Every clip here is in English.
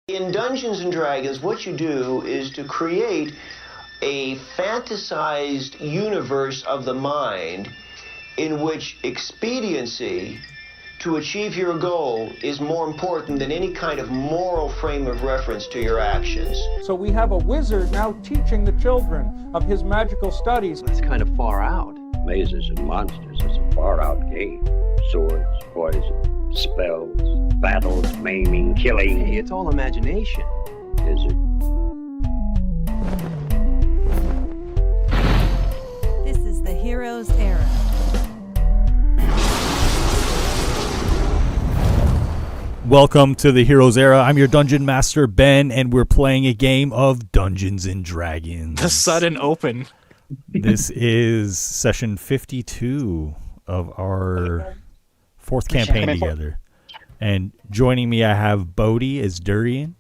In Dungeons and Dragons, what you do is to create a fantasized universe of the mind in which expediency to achieve your goal is more important than any kind of moral frame of reference to your actions. So we have a wizard now teaching the children of his magical studies. That's kind of far out. Mazes and monsters is a far-out game. Swords, poison, spells, battles, maiming, killing. Hey, it's all imagination. Is it? This is the Heroes Era. Welcome to the Heroes Era. I'm your Dungeon Master, Ben, and we're playing a game of Dungeons and Dragons. The sudden open. This is session 52 of our fourth campaign together. And joining me, I have Bodhi as Durian.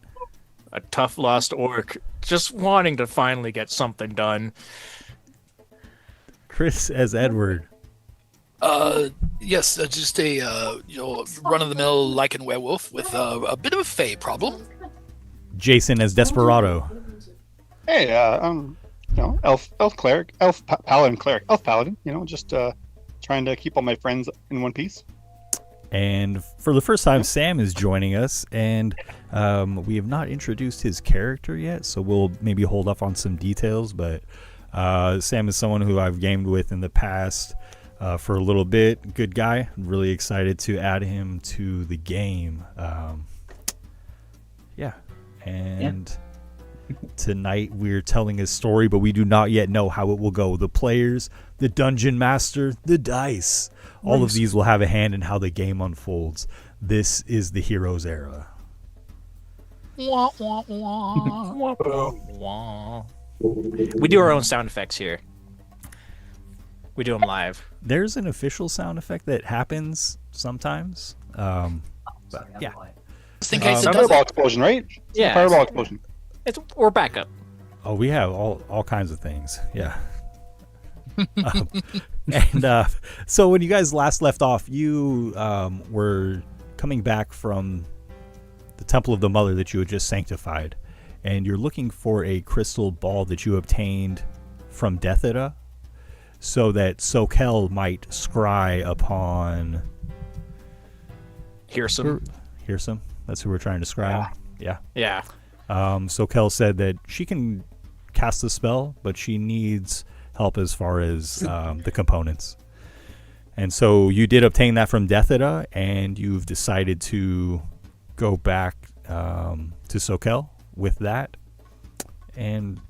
A tough lost orc, just wanting to finally get something done. Chris as Edward. Yes, just a run-of-the-mill lichen werewolf with a bit of a fey problem. Jason as Desperado. Hey, elf cleric, paladin cleric, elf paladin. Just trying to keep all my friends in one piece. And for the first time, Sam is joining us, and we have not introduced his character yet, so we'll maybe hold off on some details. But Sam is someone who I've gamed with in the past. For a little bit. Good guy. Really excited to add him to the game. Tonight we're telling a story, but we do not yet know how it will go. The players, the dungeon master, the dice. All of these will have a hand in how the game unfolds. This is the Heroes Era. Wah, wah, wah. Wah, wah, wah. We do our own sound effects here. We do them live. There's an official sound effect that happens sometimes. But yeah. Just in case it does Fireball explosion, right? Yeah. Fireball explosion. Or backup. Oh, we have all kinds of things. Yeah. So when you guys last left off, you were coming back from the Temple of the Mother that you had just sanctified, and you're looking for a crystal ball that you obtained from Detheda, so that Soquel might scry upon Hyrsam. That's who we're trying to scry. Yeah. Soquel said that she can cast the spell, but she needs help as far as the components. And so you did obtain that from Detheda, and you've decided to go back to Soquel with that. And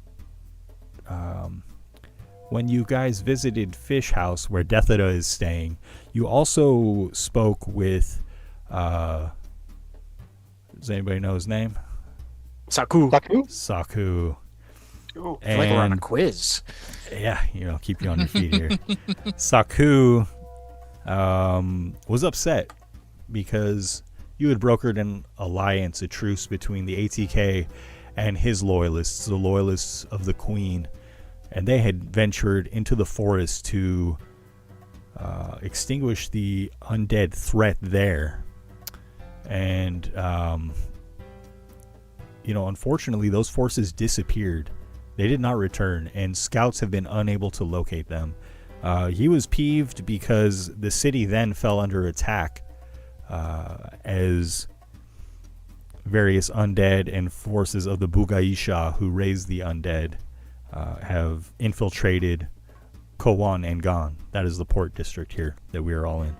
when you guys visited Fish House, where Detheda is staying, you also spoke with, does anybody know his name? Saku. Saku. Oh. I feel like we're on a quiz. Yeah, keep you on your feet here. Saku was upset because you had brokered an alliance, a truce between the ATK and his loyalists, the loyalists of the Queen. And they had ventured into the forest to extinguish the undead threat there. And, unfortunately, those forces disappeared. They did not return, and scouts have been unable to locate them. He was peeved because the city then fell under attack as various undead and forces of the Bugaisha, who raised the undead, have infiltrated Kowan and Gan. That is the port district here that we are all in.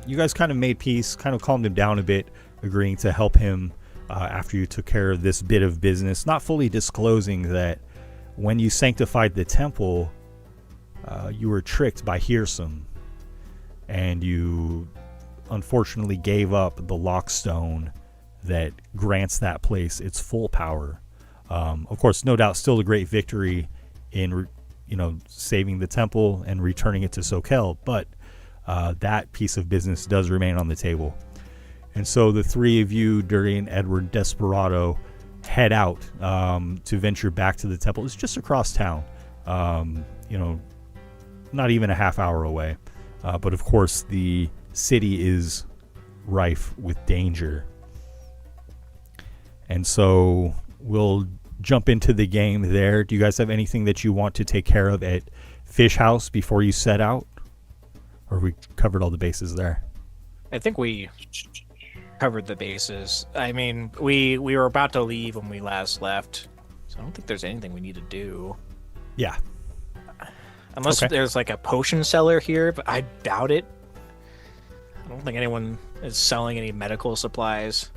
You guys kind of made peace, kind of calmed him down a bit, agreeing to help him after you took care of this bit of business, not fully disclosing that when you sanctified the temple, you were tricked by Hyrsam, and you unfortunately gave up the lockstone that grants that place its full power. Of course, no doubt, still a great victory in, saving the temple and returning it to Soquel, but that piece of business does remain on the table. And so the three of you, Durian, Edward, Desperado, head out to venture back to the temple. It's just across town, not even a half hour away. But of course, the city is rife with danger. And so we'll jump into the game there. Do you guys have anything that you want to take care of at Fish House before you set out? Or we covered all the bases there? I think we covered the bases. I mean, we were about to leave when we last left, so I don't think there's anything we need to do. Yeah. Unless there's like a potion seller here, but I doubt it. I don't think anyone is selling any medical supplies.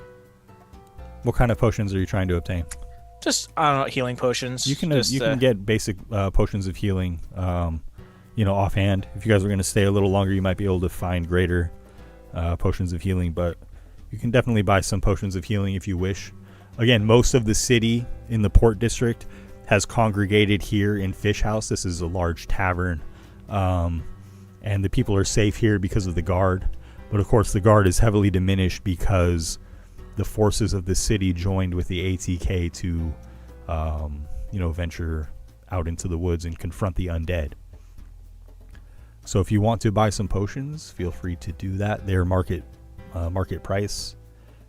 What kind of potions are you trying to obtain? Just, I don't know, healing potions. You can get basic potions of healing, offhand. If you guys are going to stay a little longer, you might be able to find greater potions of healing, but you can definitely buy some potions of healing if you wish. Again, most of the city in the Port District has congregated here in Fish House. This is a large tavern, and the people are safe here because of the guard. But of course, the guard is heavily diminished because the forces of the city joined with the ATK to, venture out into the woods and confront the undead. So if you want to buy some potions, feel free to do that. They're market price,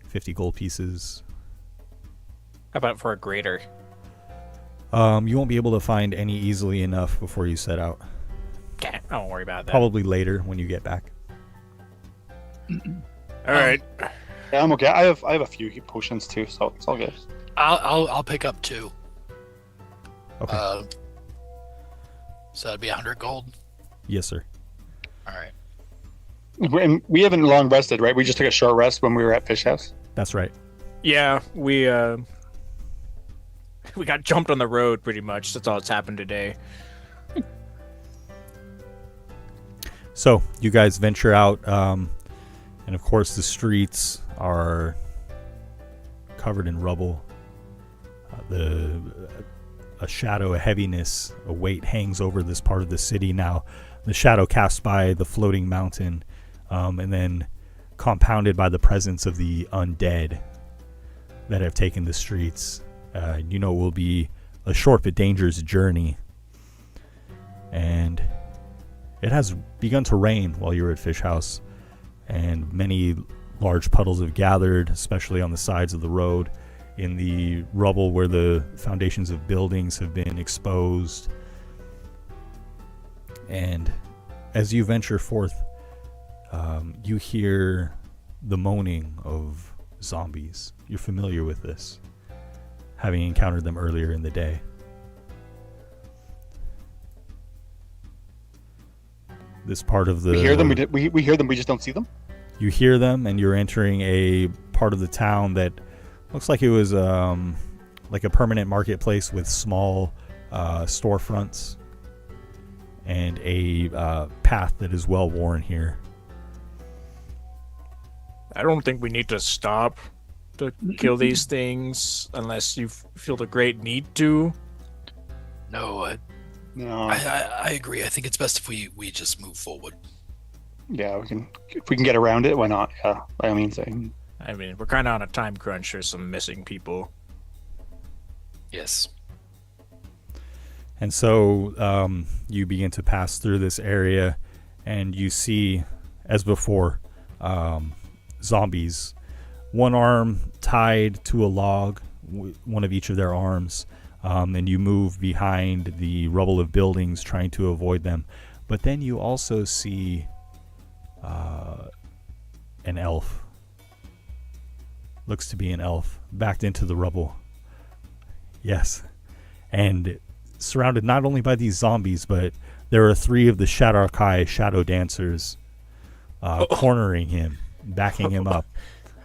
50 gold pieces. How about for a greater? You won't be able to find any easily enough before you set out. Okay, I won't worry about that. Probably later when you get back. All right. Yeah, I'm okay. I have a few potions too, so it's all good. I'll pick up 2. Okay. So that'd be 100 gold. Yes, sir. All right. And we haven't long rested, right? We just took a short rest when we were at Fish House. That's right. Yeah, we got jumped on the road pretty much. That's all that's happened today. So you guys venture out, and of course the streets are covered in rubble. A shadow, a heaviness, a weight hangs over this part of the city now. The shadow cast by the floating mountain, and then compounded by the presence of the undead that have taken the streets. It will be a short but dangerous journey. And it has begun to rain while you were at Fish House, and many large puddles have gathered, especially on the sides of the road, in the rubble where the foundations of buildings have been exposed. And as you venture forth, you hear the moaning of zombies. You're familiar with this, having encountered them earlier in the day. This part of the... We hear them, we hear them, we just don't see them? You hear them, and you're entering a part of the town that looks like it was like a permanent marketplace with small storefronts and a path that is well worn here. I don't think we need to stop to kill these things unless you feel the great need to. No, No. I agree. I think it's best if we just move forward. Yeah, if we can get around it, why not? Yeah, by all means. I mean, we're kind of on a time crunch. There's some missing people. Yes. And so you begin to pass through this area, and you see, as before, zombies. One arm tied to a log, one of each of their arms, and you move behind the rubble of buildings trying to avoid them. But then you also see an elf. Looks to be an elf, backed into the rubble. Yes. And surrounded not only by these zombies, but there are 3 of the shadow dancers cornering him, backing him up.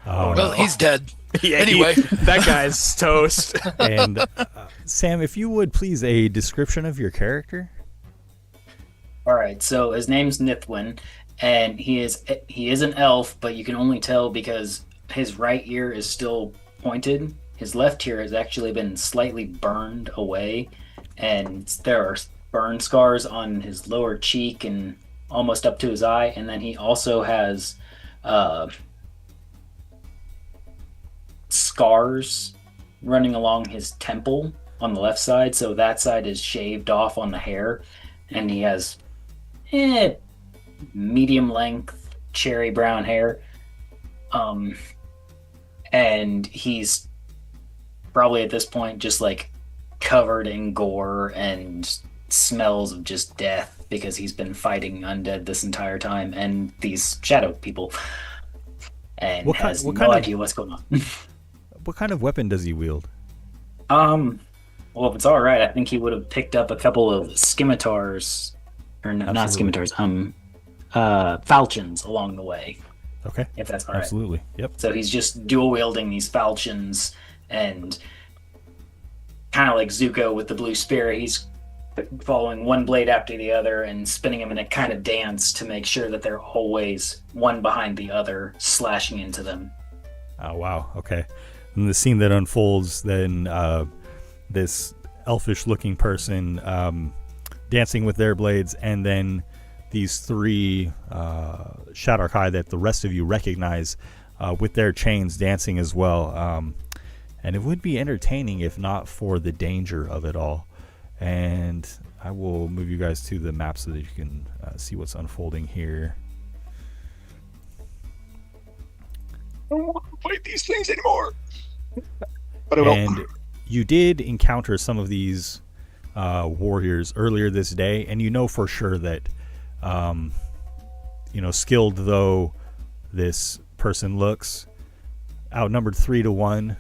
Well, he's dead. Yeah, anyway, that guy's toast. And Sam, if you would please, a description of your character. All right, so his name's Nithwin, and he is an elf, but you can only tell because his right ear is still pointed. His left ear has actually been slightly burned away, and there are burn scars on his lower cheek and almost up to his eye. And then he also has scars running along his temple on the left side, so that side is shaved off on the hair, and he has medium length cherry brown hair, and he's probably at this point just like covered in gore and smells of just death because he's been fighting undead this entire time and these shadow people, and has no idea what's going on. What kind of weapon does he wield? Well, if it's all right, I think he would have picked up a couple of scimitars, or not scimitars, falchions along the way. Okay. If that's all right. Absolutely. Yep. So he's just dual wielding these falchions, and kind of like Zuko with the blue spear, he's following one blade after the other and spinning them in a kind of dance to make sure that they're always one behind the other, slashing into them. Oh, wow. Okay. And the scene that unfolds then, this elfish-looking person dancing with their blades, and then these three Shadar-kai that the rest of you recognize with their chains dancing as well. And it would be entertaining if not for the danger of it all. And I will move you guys to the map so that you can see what's unfolding here. I don't want to fight these things anymore. But and you did encounter some of these warriors earlier this day, and you know for sure that, skilled though this person looks, outnumbered 3-1,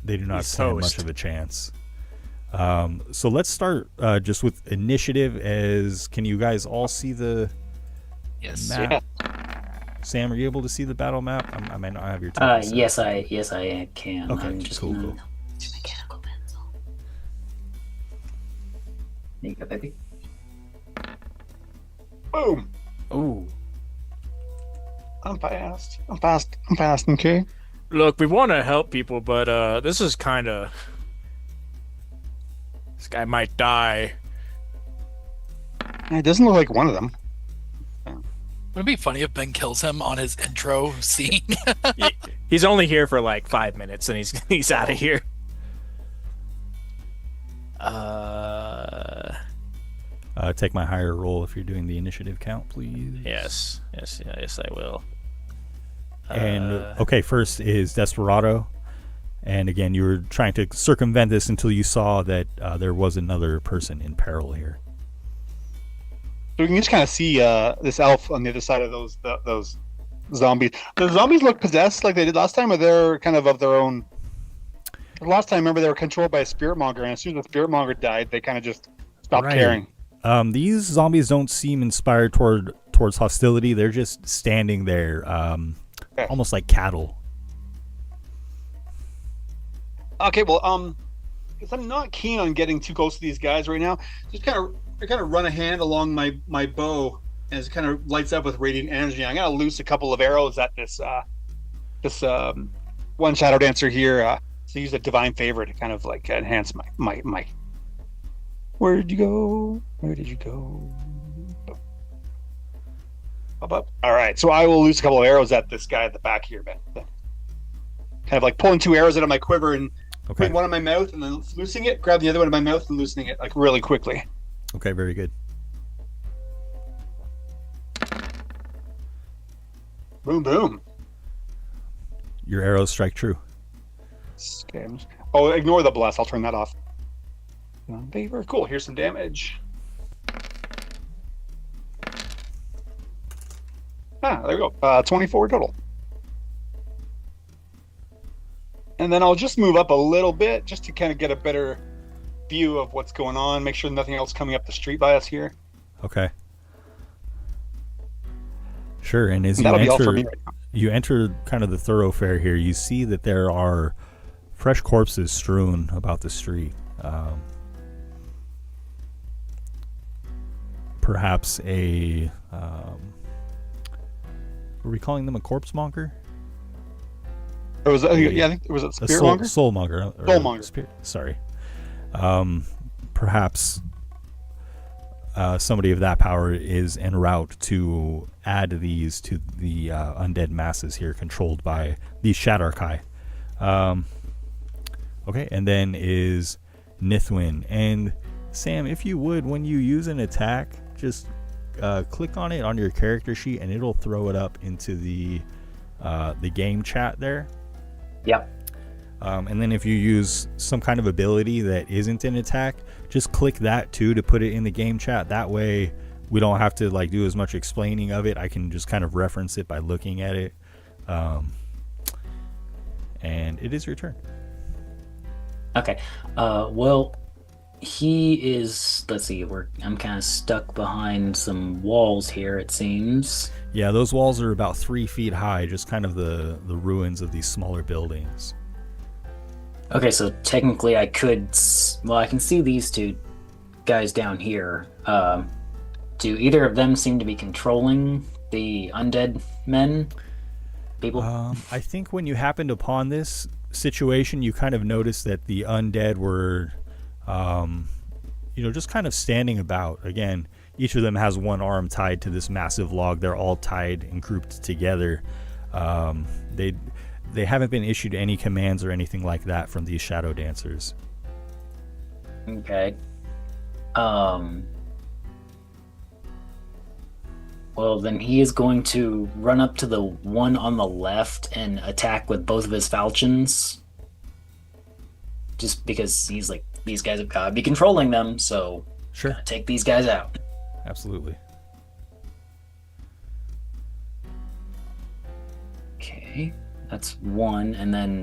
they do not stand much of a chance. So let's start just with initiative. Can you guys all see the map? Yeah. Sam, are you able to see the battle map? I may not have your yes, I can. Okay, I'm just cool. mechanical pencil. There you go, baby. Boom. Ooh. I'm fast. Okay. Look, we want to help people, but this is kind of... This guy might die. It doesn't look like one of them. Would it be funny if Ben kills him on his intro scene? He's only here for like 5 minutes, and he's out of here. Take my higher roll if you're doing the initiative count, please. Yes, I will. And okay, first is Desperado, and again, you were trying to circumvent this until you saw that there was another person in peril here. So we can just kind of see this elf on the other side of those zombies. The zombies look possessed like they did last time, or they're kind of their own. Last time, remember, they were controlled by a spirit monger, and as soon as the spirit monger died, they kind of just stopped caring. These zombies don't seem inspired towards hostility. They're just standing there, almost like cattle. Okay, well, because I'm not keen on getting too close to these guys right now. Just kind of run a hand along my bow as it kind of lights up with radiant energy. I'm gonna loose a couple of arrows at this one shadow dancer here. So use a divine favor to kind of like enhance my. Where did you go? Up. All right, so I will loose a couple of arrows at this guy at the back here, man. Kind of like pulling 2 arrows out of my quiver and putting one in my mouth and then loosing it. Grab the other one in my mouth and loosening it like really quickly. Okay, very good. Boom, boom. Your arrows strike true. Scams. Oh, ignore the bless. I'll turn that off. Favor. Cool. Here's some damage. There we go. 24 total. And then I'll just move up a little bit just to kind of get a better view of what's going on. Make sure nothing else coming up the street by us here. Okay. Sure. And as you enter kind of the thoroughfare here, you see that there are fresh corpses strewn about the street. Perhaps a... were we calling them a corpse monger? It was, I think it was a spirit monger? Soul monger. Soul monger. Sorry. Perhaps somebody of that power is en route to add these to the undead masses here controlled by these Shadar-kai. Okay, and then is Nithwin. And Sam, if you would, when you use an attack, just click on it on your character sheet and it'll throw it up into the game chat there. Yep. And then if you use some kind of ability that isn't an attack, just click that too to put it in the game chat. That way we don't have to like do as much explaining of it. I can just kind of reference it by looking at it. And it is your turn. Okay. Well, he is. Let's see. I'm kind of stuck behind some walls here. It seems. Yeah, those walls are about 3 feet high. Just kind of the ruins of these smaller buildings. Okay, so technically I could. Well, I can see these two guys down here. Do either of them seem to be controlling the undead men? People? I think when you happened upon this situation, you kind of noticed that the undead were, just kind of standing about. Again, each of them has one arm tied to this massive log. They're all tied and grouped together. They haven't been issued any commands or anything like that from these shadow dancers. Okay. Well, then he is going to run up to the one on the left and attack with both of his falchions. Just because he's like, these guys have got to be controlling them, so sure, take these guys out. Absolutely. Okay, that's one, and then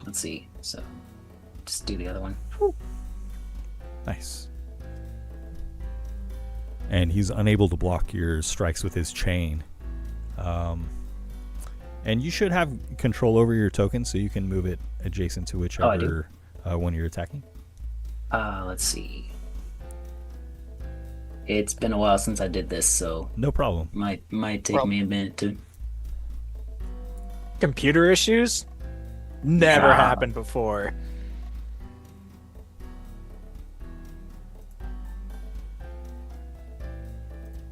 let's see. So just do the other one. Nice. And he's unable to block your strikes with his chain. And you should have control over your token, so you can move it adjacent to whichever one you're attacking. Let's see. It's been a while since I did this, so no problem. Might take me a minute to. Computer issues? Never happened before.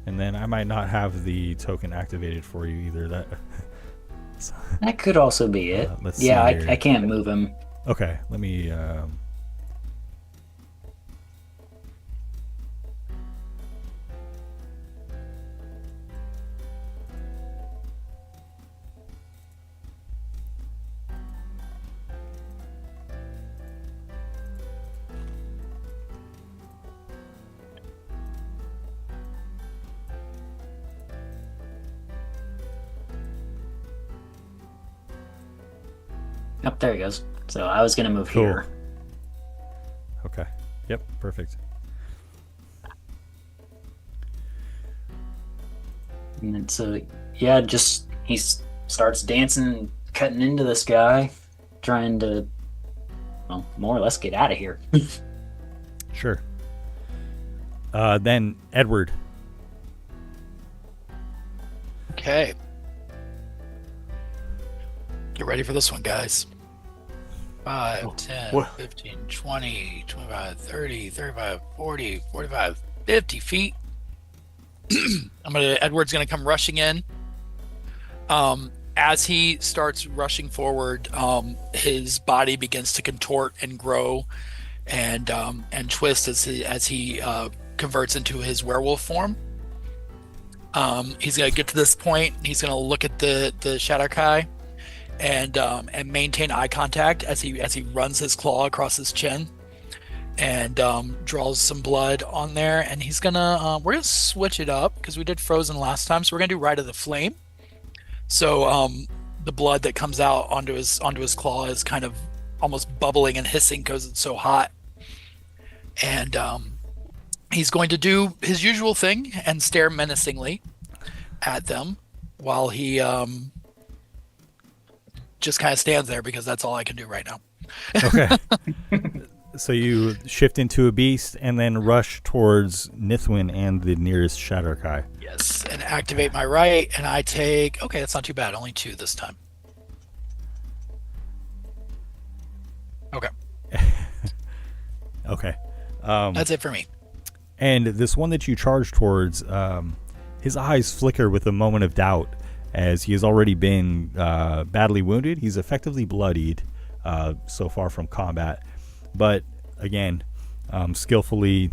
And then I might not have the token activated for you either. That could also be it. Yeah, I can't move him. Okay, let me... Oh, there he goes. So I was going to move here. Okay. Yep, perfect. And then, so, yeah, just he starts dancing, cutting into this guy, trying to, well, more or less get out of here. Sure. Then Edward. Okay. Get ready for this one, guys. 5, 10, 15, 20, 25, 30, 35, 40, 45, 50 feet. Edward's going to come rushing in. As he starts rushing forward, his body begins to contort and grow and twist as he converts into his werewolf form. He's going to get to this point. He's going to look at the Shadowkai and maintain eye contact as he runs his claw across his chin and draws some blood on there. And he's gonna we're gonna switch it up because we did frozen last time, so we're gonna do Rite of the Flame. So the blood that comes out onto his claw is kind of almost bubbling and hissing because it's so hot. And he's going to do his usual thing and stare menacingly at them while he just kind of stands there because that's all I can do right now. Okay. So you shift into a beast and then rush towards Nithwin and the nearest Shadowkai. Yes, and activate my right, and I take... Okay, that's not too bad. Only 2 this time. Okay. Okay. That's it for me. And this one that you charge towards, his eyes flicker with a moment of doubt as he has already been badly wounded. He's effectively bloodied so far from combat. But again, skillfully,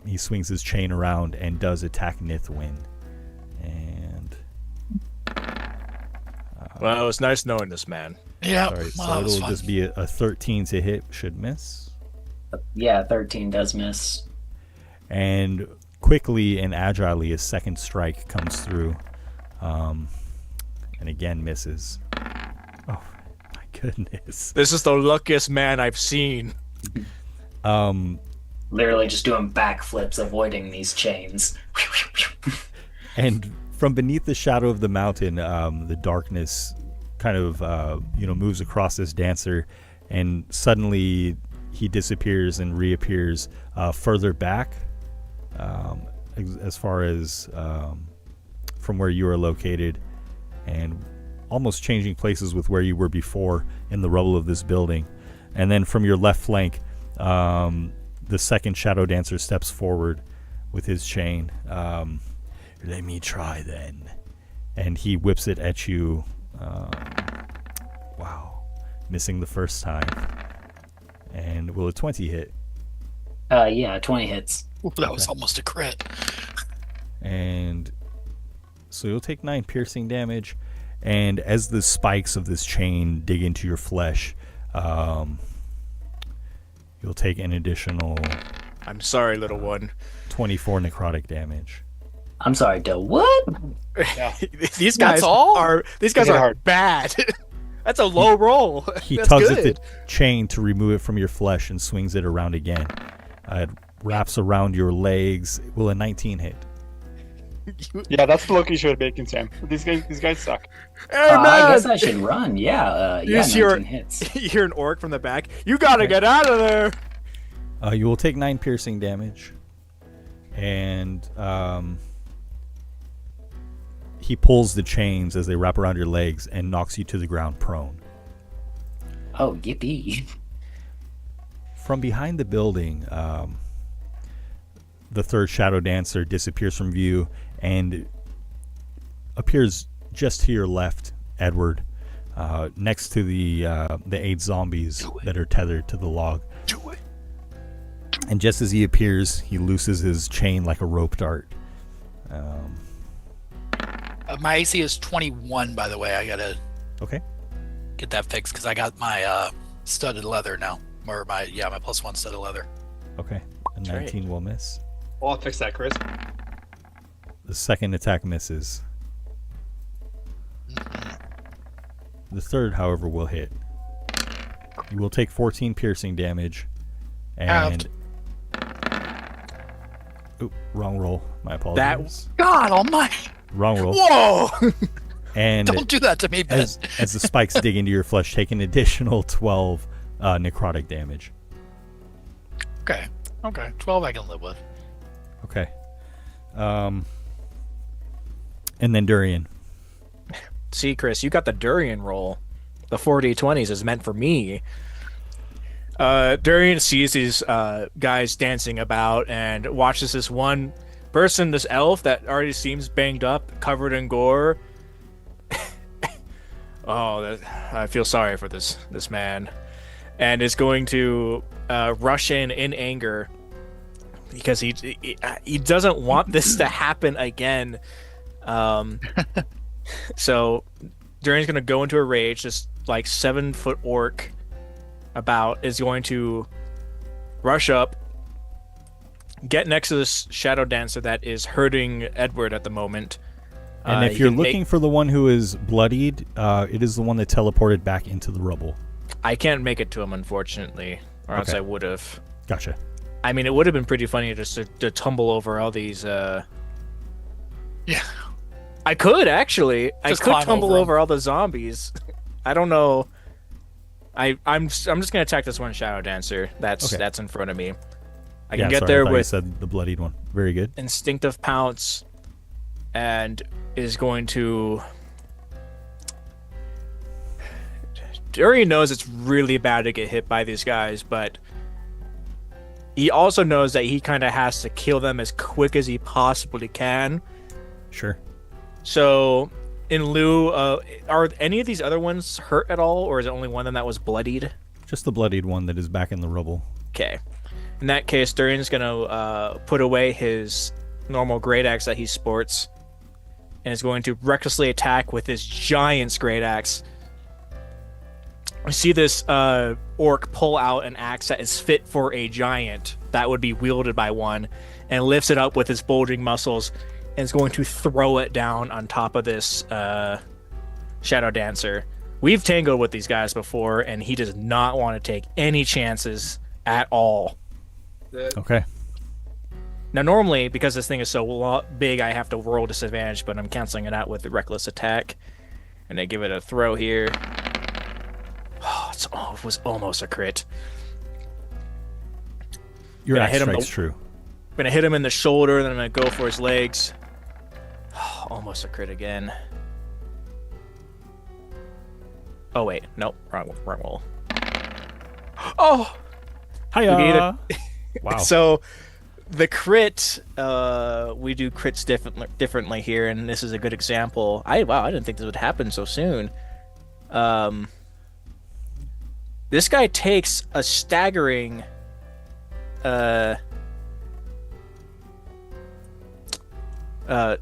he swings his chain around and does attack Nithwin. And well, it's nice knowing this man. Yeah. All right, Well, so that was it'll fun. just be a 13 to hit. Should miss. Yeah, 13 does miss. And quickly and agilely, a second strike comes through. And again misses. Oh, my goodness. This is the luckiest man I've seen. Literally just doing backflips, avoiding these chains. And from beneath the shadow of the mountain, the darkness kind of moves across this dancer, and suddenly he disappears and reappears further back, as far as from where you are located, and almost changing places with where you were before in the rubble of this building. And then from your left flank, the second shadow dancer steps forward with his chain. Let me try then. And he whips it at you. Wow. Missing the first time. And will a 20 hit? Yeah, 20 hits. Ooh, that was almost a crit. And so you'll take 9 piercing damage. And as the spikes of this chain dig into your flesh, you'll take an additional I'm sorry, little one. 24 necrotic damage. I'm sorry, Dill. What? These guys all? are hard. bad. That's a low roll. He That's tugs good. at the chain to remove it from your flesh and swings it around again. It wraps around your legs. Will a 19 hit? Yeah, that's the look you should have bacon, Sam. These guys suck. Hey, I guess man! I should run. Yeah, yeah, Yes, 19 hits. You hear an orc from the back. You gotta get out of there. You will take 9 piercing damage. And he pulls the chains as they wrap around your legs and knocks you to the ground prone. Oh, yippee. From behind the building, the third shadow dancer disappears from view and appears just to your left, Edward, next to the 8 zombies that are tethered to the log. Do it. And just as he appears, he looses his chain like a rope dart. My AC is 21, by the way. I gotta Okay. get that fixed because I got my studded leather now, or my +1 studded leather. Okay. A 19 will miss. I'll fix that, Chris. The second attack misses. The third, however, will hit. You will take 14 piercing damage. And oop, wrong roll. My apologies. God Almighty! Wrong roll. Whoa! And Don't do that to me, Ben. as the spikes dig into your flesh, take an additional 12 necrotic damage. Okay. 12 I can live with. Okay. And then Durian. See, Chris, you got the durian roll. The 4d20s is meant for me. Durian sees these guys dancing about and watches this one person, this elf that already seems banged up, covered in gore. I feel sorry for this man, and is going to rush in anger because he doesn't want this to happen again. So Durian's going to go into a rage. This like 7-foot orc is going to rush up, get next to this shadow dancer that is hurting Edward at the moment. And if you're looking for the one who is bloodied, it is the one that teleported back into the rubble. I can't make it to him, unfortunately, or else Okay. I would have. Gotcha. I mean, it would have been pretty funny just to tumble over all these. Yeah. I could actually. Just I could climb tumble over 'em. over all the zombies. I don't know. I'm just gonna attack this one shadow dancer that's in front of me. I can get there I with said the bloodied one. Very good. instinctive pounce, and is going to. Durian knows it's really bad to get hit by these guys, but he also knows that he kind of has to kill them as quick as he possibly can. Sure. So, in lieu of, are any of these other ones hurt at all, or is it only one of them that was bloodied? Just the bloodied one that is back in the rubble. Okay. In that case, Durian's gonna put away his normal great axe that he sports, and is going to recklessly attack with his giant great axe. We see this orc pull out an axe that is fit for a giant that would be wielded by one, and lifts it up with his bulging muscles, and is going to throw it down on top of this Shadow Dancer. We've tangoed with these guys before, and he does not want to take any chances at all. Okay. Now, normally, because this thing is so big, I have to roll disadvantage, but I'm canceling it out with the reckless attack. And I give it a throw here. Oh, it was almost a crit. Your axe strike's true. I'm going to hit him in the shoulder, then I'm going to go for his legs. Oh, almost a crit again. Oh, wait. Nope. Wrong roll. Oh! Hiya! Wow. So, the crit, we do crits differently here, and this is a good example. I didn't think this would happen so soon. This guy takes a staggering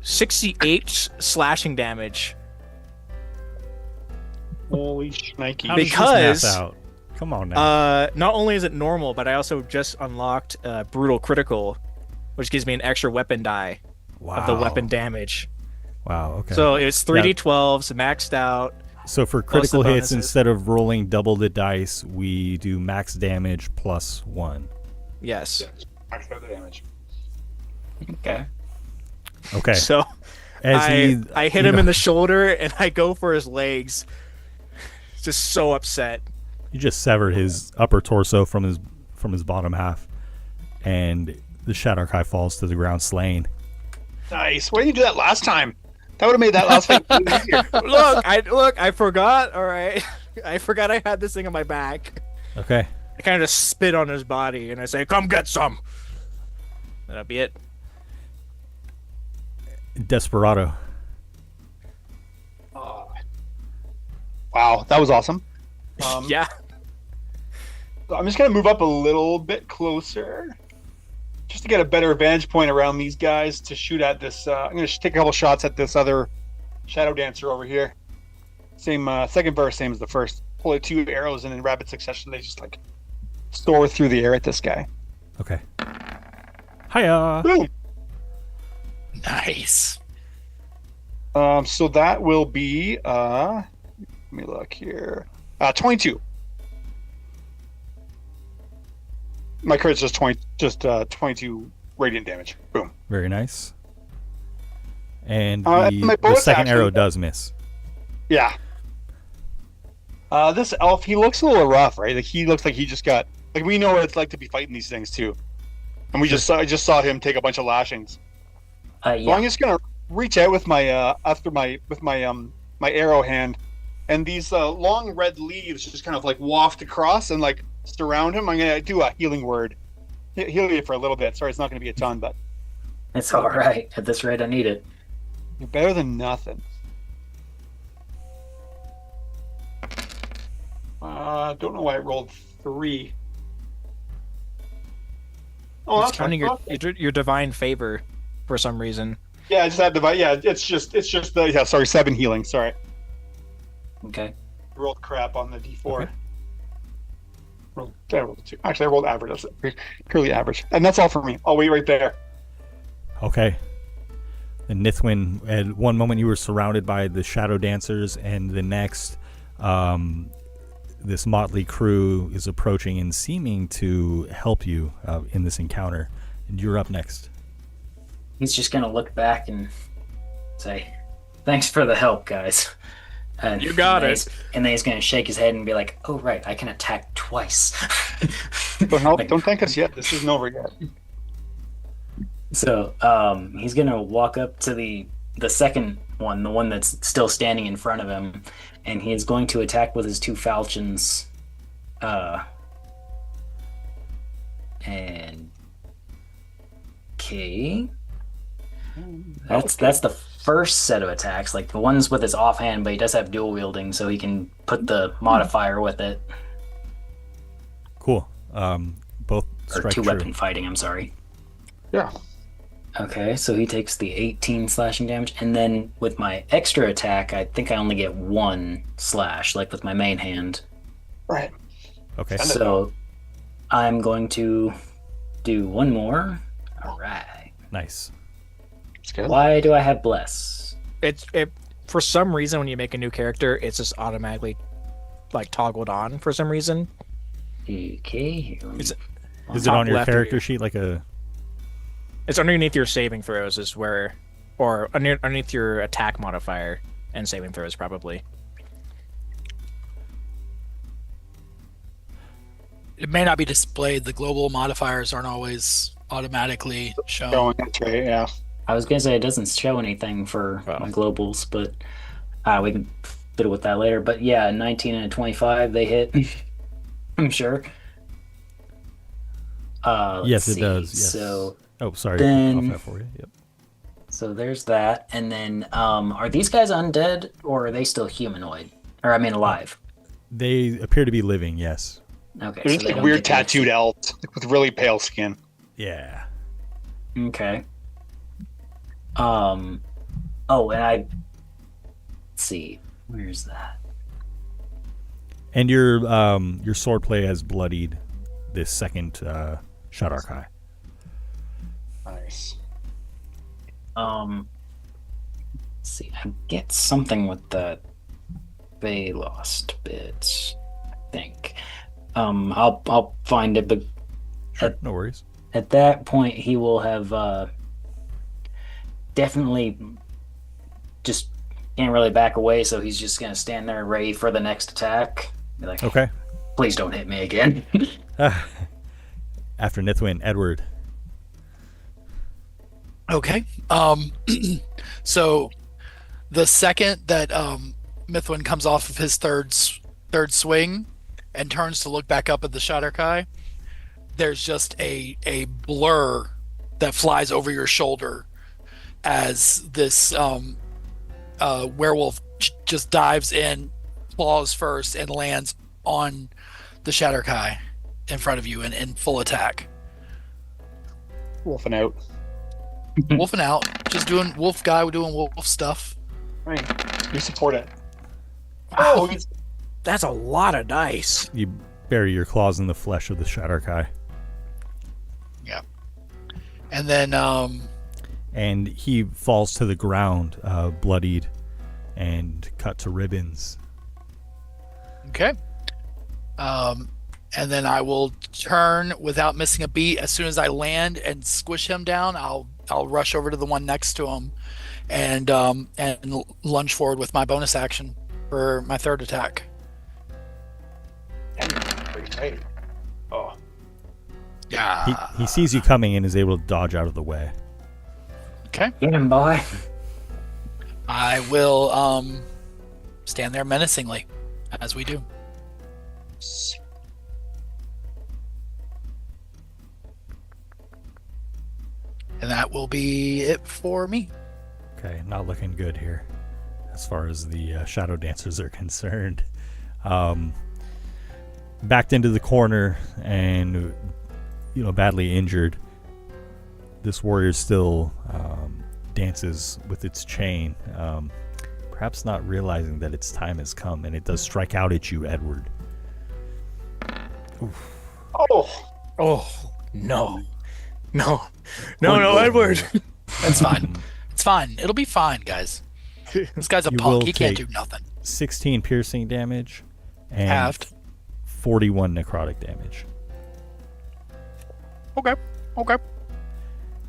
68 slashing damage. Holy shnikey. Because out? Come on now. not only is it normal, but I also just unlocked brutal critical, which gives me an extra weapon die of the weapon damage. Wow, okay. So it's 3d12s maxed out. So for critical hits, instead of rolling double the dice, we do max damage plus 1. Yes. Max out the damage. Okay. Okay. So I hit him in the shoulder, and I go for his legs. Just so upset. You just severed his upper torso from his bottom half, and the Shadowkai falls to the ground slain. Nice. Why didn't you do that last time? That would have made that last fight easier. I forgot. All right, I forgot I had this thing on my back. Okay. I kind of just spit on his body, and I say, "Come get some." That'll be it. Desperado. Wow, that was awesome. Yeah. I'm just going to move up a little bit closer just to get a better vantage point around these guys to shoot at this. I'm going to take a couple shots at this other Shadow Dancer over here. Same second verse, same as the first. Pull out 2 arrows, and in rapid succession, they just like soar through the air at this guy. Okay. Hiya! Boom! Nice. So that will be, let me look here. 22. My crit's just 22 radiant damage. Boom. Very nice. And my the bullets second actually- arrow does miss. Yeah. This elf, he looks a little rough, right? Like he looks like he just got, like we know what it's like to be fighting these things too, and I just saw him take a bunch of lashings. So I'm just gonna reach out with my my arrow hand, and these long red leaves just kind of like waft across and like surround him. I'm gonna do a healing word, heal you for a little bit. Sorry, it's not gonna be a ton, but It's all right. At this rate, I need it. you're better than nothing. Don't know why I rolled 3. Oh, It's that's counting fine. your divine favor for some reason. Yeah, I just had divide. Yeah, it's just the 7 healing. Sorry, Okay. I rolled crap on the D4. I rolled 2. Actually, I rolled average. That's purely average, and that's all for me. I'll wait right there. Okay. And Nithwin, at one moment you were surrounded by the Shadow Dancers, and the next, this motley crew is approaching and seeming to help you in this encounter. And you're up next. He's just gonna look back and say, "Thanks for the help, guys." And You got then it. And then he's gonna shake his head and be like, "Oh right, I can attack twice." Don't thank us yet. This isn't over yet. So he's gonna walk up to the second one, the one that's still standing in front of him, and he is going to attack with his 2 falchions. And okay, that's the first set of attacks. Like the ones with his offhand, but he does have dual wielding, so he can put the modifier with it. Cool. Both Or strike 2 true. weapon fighting. I'm sorry. Yeah. Okay, so he takes the 18 slashing damage, and then with my extra attack, I think I only get 1 slash, like with my main hand. Right. Okay. So I'm going to do one more. All right. Nice. That's good. Why do I have bless? It for some reason when you make a new character, it's just automatically like toggled on for some reason. Okay. Here we Is Is it on your left of character you. sheet like a? It's underneath your saving throws is where, or underneath your attack modifier and saving throws probably. It may not be displayed. The global modifiers aren't always automatically shown. Going, that's right, yeah. I was gonna say it doesn't show anything for my globals, but we can fiddle with that later. But yeah, 19 and a 25, they hit. I'm sure. Yes, let's it does. Yes. So, oh, sorry. then- Off that for you. Yep. so there's that, and then are these guys undead or are they still humanoid? Or I mean alive? They appear to be living. Yes. Okay. They're so just they like don't weird get to- tattooed elves with really pale skin. Yeah. Okay. Oh, and let's see, where's that? And your swordplay has bloodied this second shot archive. Nice. Let's see, I get something with the they lost bits, I think. I'll find it, but Sure, no worries. at that point he will have definitely just can't really back away, so he's just gonna stand there ready for the next attack. Be like, Okay. please don't hit me again. After Nithwin, Edward. Okay. So the second that Mithwin comes off of his third swing and turns to look back up at the Shatterkai, there's just a blur that flies over your shoulder as this werewolf just dives in, claws first, and lands on the Shatterkai in front of you in full attack. Wolfing out. Wolfing out, just doing wolf stuff. Right. We support it. Oh, that's a lot of dice. You bury your claws in the flesh of the Shatterkai. Yeah. And then And he falls to the ground, bloodied and cut to ribbons. okay. And then I will turn without missing a beat. As soon as I land and squish him down, I'll rush over to the one next to him and lunge forward with my bonus action for my third attack. Excited. Oh. Yeah. He sees you coming and is able to dodge out of the way. Okay. Get him, boy. I will stand there menacingly, as we do. And that will be it for me. Okay, not looking good here as far as the shadow dancers are concerned. Backed into the corner and, badly injured. This warrior still dances with its chain, perhaps not realizing that its time has come, and it does strike out at you, Edward. Oof. Oh, no, Edward. That's fine. It's fine. It'll be fine, guys. This guy's a You punk. will He can't do take nothing. 16 piercing damage and Halved. 41 necrotic damage. Okay.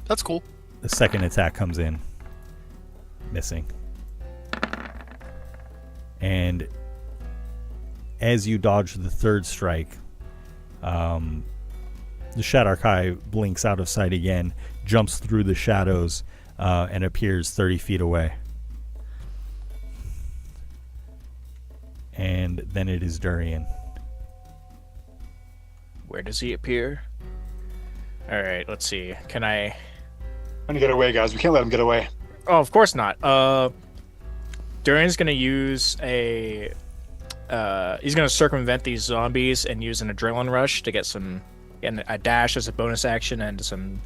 That's cool. The second attack comes in, missing. And as you dodge the third strike, the Shatterkai blinks out of sight again, jumps through the shadows, and appears 30 feet away. And then it is Durian. Where does he appear? All right, let's see. Can I? I'm gonna get away, guys. We can't let him get away. Oh, of course not. Durian's gonna use a. He's gonna circumvent these zombies and use an adrenaline rush to get a dash as a bonus action and some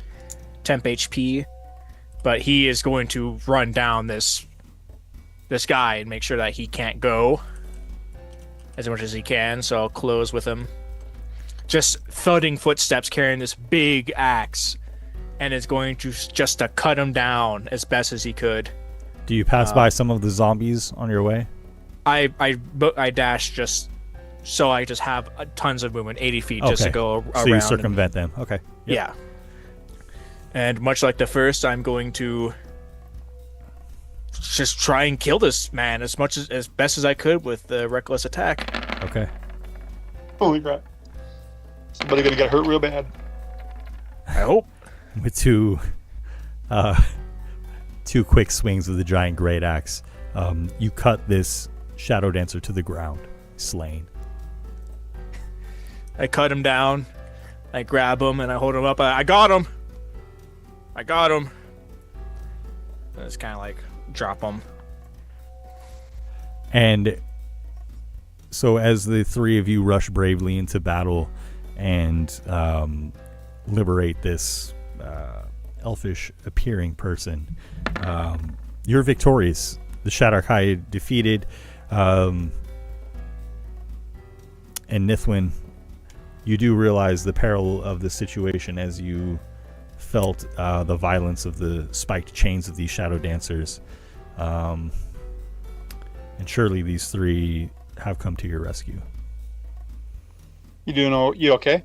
temp HP. But he is going to run down this guy and make sure that he can't go. as much as he can, so I'll close with him. Just thudding footsteps carrying this big axe, and is going to just to cut him down as best as he could. Do you pass by some of the zombies on your way? I dash just so I just have tons of movement, 80 feet, just to go around. So you circumvent them. Okay. Yep. Yeah. And much like the first, I'm going to just try and kill this man as best as I could with the reckless attack. Okay. Holy crap! Somebody gonna get hurt real bad. I hope. With two quick swings of the giant great axe, you cut this shadow dancer to the ground, slain. I cut him down. I grab him and I hold him up. I got him. I got him. I just kind of like drop him. And so as the three of you rush bravely into battle and liberate this elfish appearing person, you're victorious. The Shadar-kai defeated, and Nithwin, you do realize the peril of the situation as you felt the violence of the spiked chains of these shadow dancers, and surely these three have come to your rescue. You okay?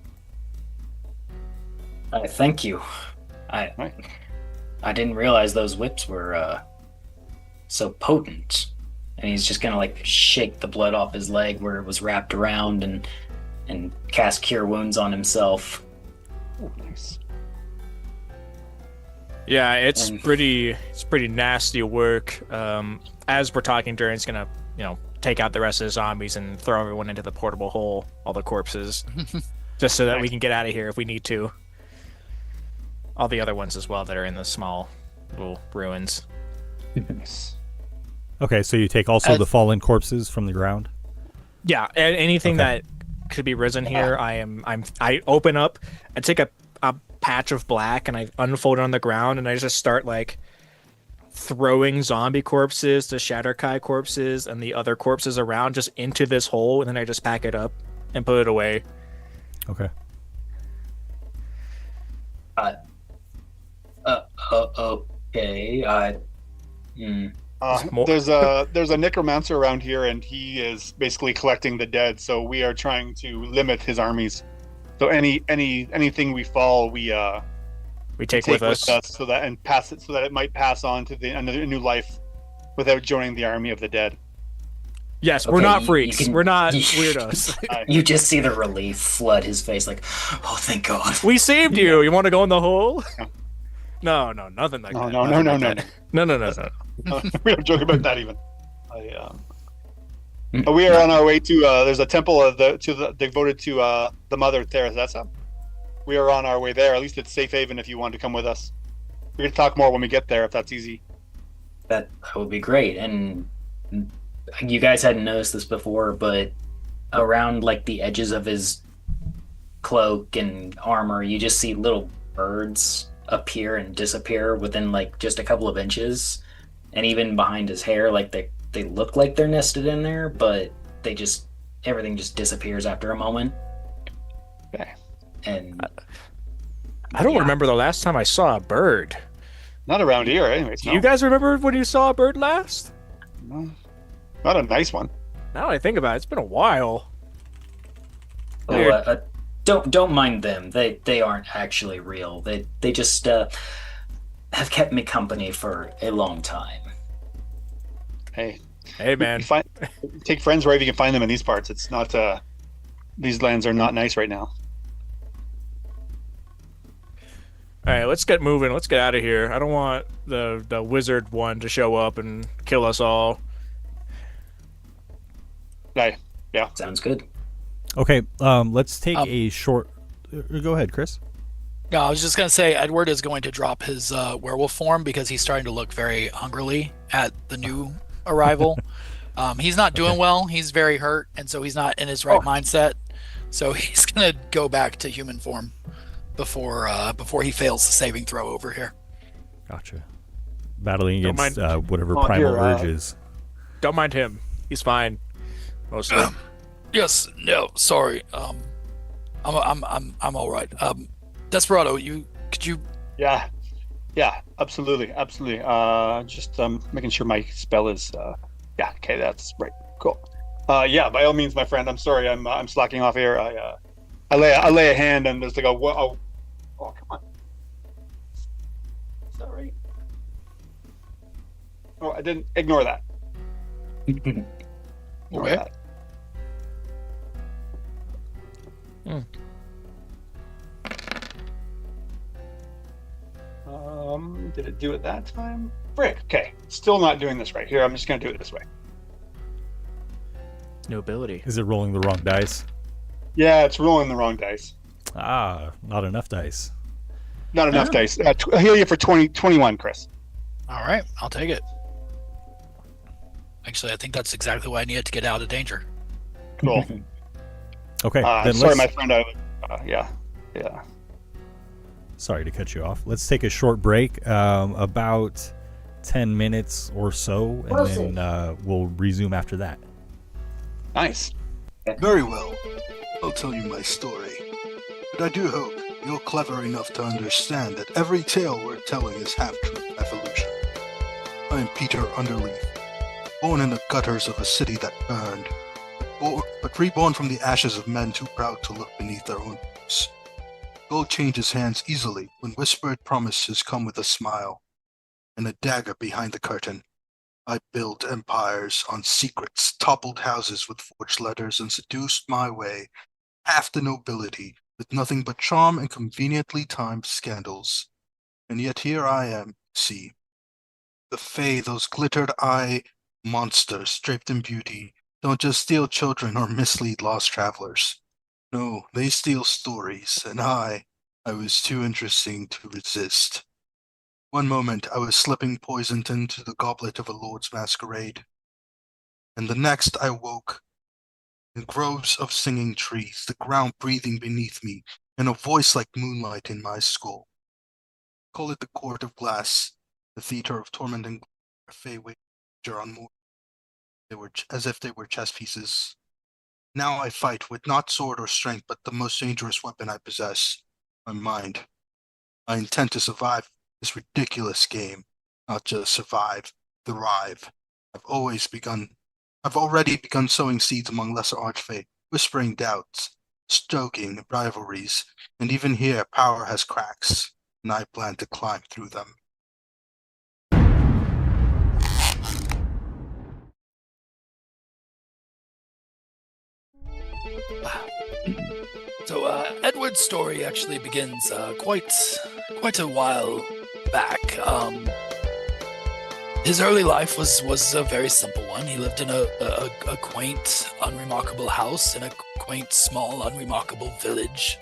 Thank you. I didn't realize those whips were so potent. And he's just gonna like shake the blood off his leg where it was wrapped around and cast Cure Wounds on himself. Oh, nice. Yeah, it's pretty nasty work. As we're talking, Durin's gonna, take out the rest of the zombies and throw everyone into the portable hole, all the corpses, just so that we can get out of here if we need to. All the other ones as well that are in the small little ruins. Nice. Okay, so you take also the fallen corpses from the ground? Yeah, anything that could be risen here, I open up, I take a patch of black and I unfold it on the ground and I just start like throwing zombie corpses, the Shadar-kai corpses, and the other corpses around just into this hole, and then I just pack it up and put it away. Okay. Okay. There's a necromancer around here, and he is basically collecting the dead. So we are trying to limit his armies. So anything we fall, we take with us so that and pass it so that it might pass on to a new life without joining the army of the dead. Yes, we're not freaks. We're not weirdos. You just see the relief flood his face, like, oh, thank God. We saved you. You want to go in the hole? No, nothing like that. No. No. We don't joke about that even. We are on our way to. There's a temple devoted to the Mother Detheda. We are on our way there. At least it's safe haven if you want to come with us. We can talk more when we get there if that's easy. That would be great. And you guys hadn't noticed this before, but around like the edges of his cloak and armor, you just see little birds appear and disappear within like just a couple of inches. And even behind his hair, like they look like they're nested in there, but everything just disappears after a moment. Okay. And I don't remember the last time I saw a bird. Not around here, anyways. Do you guys remember when you saw a bird last? No. Not a nice one. Now that I think about it, it's been a while. Don't mind them. They aren't actually real. They just have kept me company for a long time. Hey man. Take friends wherever you can find them in these parts. It's not these lands are not nice right now. All right, let's get moving. Let's get out of here. I don't want the wizard one to show up and kill us all. Yeah. Sounds good. Okay, let's take a short... Go ahead, Chris. No, I was just going to say Edward is going to drop his werewolf form because he's starting to look very hungrily at the new arrival. He's not doing well. He's very hurt, and so he's not in his right mindset. So he's going to go back to human form before he fails the saving throw over here. Gotcha. Battling against whatever primal urges. Don't mind him. He's fine. Mostly. Yes. No. Sorry. I'm all right. Desperado, could you? Yeah. Yeah. Absolutely. Absolutely. Just making sure my spell is. Yeah. Okay. That's right. Cool. Yeah. By all means, my friend. I'm sorry. I'm slacking off here. I lay a hand and there's like a oh come on. Is that right? Oh, I didn't ignore that. Ignore Okay. that. Did it do it that time? Frick. Okay. Still not doing this right. Here, I'm just gonna do it this way. New ability. Is it rolling the wrong dice? Yeah, it's rolling the wrong dice. Not enough dice. Not enough dice. I'll heal you for 21, Chris. All right. I'll take it. Actually, I think that's exactly what I needed to get out of danger. Cool. Okay. Sorry, let's- my friend. Yeah. Sorry to cut you off. Let's take a short break, about 10 minutes or so, and then we'll resume after that. Nice. Very well. I'll tell you my story. But I do hope you're clever enough to understand that every tale we're telling is half-truth evolution. I am Peter Underleaf, born in the gutters of a city that burned, but reborn from the ashes of men too proud to look beneath their own boots. Gold changes hands easily when whispered promises come with a smile, and a dagger behind the curtain. I built empires on secrets, toppled houses with forged letters, and seduced my way half the nobility with nothing but charm and conveniently timed scandals. And yet here I am, see. The Fey, those glittered-eye monsters draped in beauty, don't just steal children or mislead lost travelers. No, they steal stories, and I was too interesting to resist. One moment I was slipping poison into the goblet of a lord's masquerade, and the next I woke in groves of singing trees, the ground breathing beneath me, and a voice like moonlight in my skull. Call it the court of glass, the theater of torment and Fey wager on more. They were as if they were chess pieces. Now I fight with not sword or strength, but the most dangerous weapon I possess, my mind. I intend to survive this ridiculous game, not just survive, thrive. I've already begun sowing seeds among lesser arch-fey, whispering doubts, stoking rivalries, and even here power has cracks, and I plan to climb through them. So Edward's story actually begins quite a while back. His early life was a very simple one. He lived in a quaint, unremarkable house in a quaint, small, unremarkable village,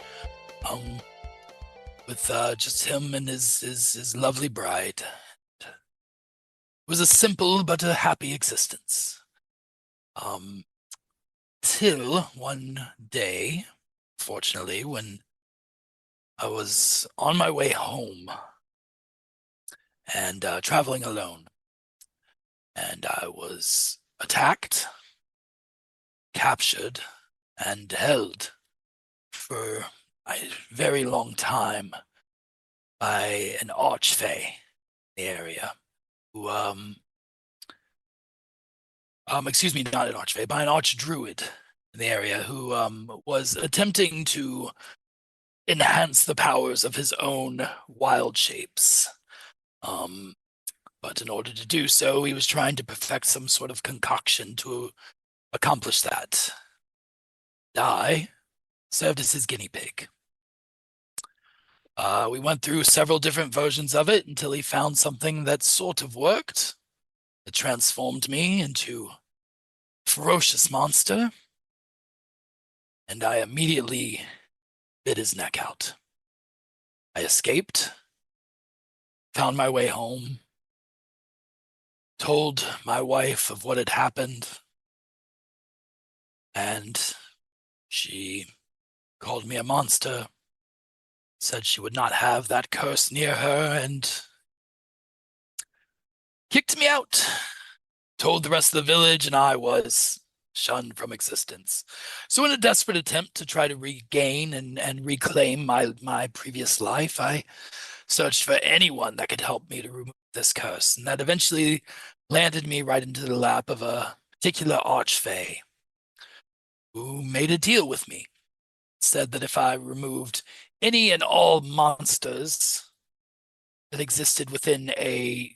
with just him and his lovely bride. It was a simple but a happy existence. Till one day, fortunately, when I was on my way home and traveling alone, and I was attacked, captured, and held for a very long time by an arch-fey in the area who, excuse me, not an arch-fey, by an arch-druid in the area who was attempting to enhance the powers of his own wild shapes. But in order to do so, he was trying to perfect some sort of concoction to accomplish that. I served as his guinea pig. We went through several different versions of it until he found something that sort of worked. It transformed me into a ferocious monster, and I immediately bit his neck out. I escaped, found my way home, told my wife of what had happened, and she called me a monster, said she would not have that curse near her, and kicked me out. Told the rest of the village, and I was shunned from existence. So in a desperate attempt to try to regain and reclaim my previous life, I searched for anyone that could help me to remove this curse, and that eventually landed me right into the lap of a particular arch-fey who made a deal with me. Said that if I removed any and all monsters that existed within a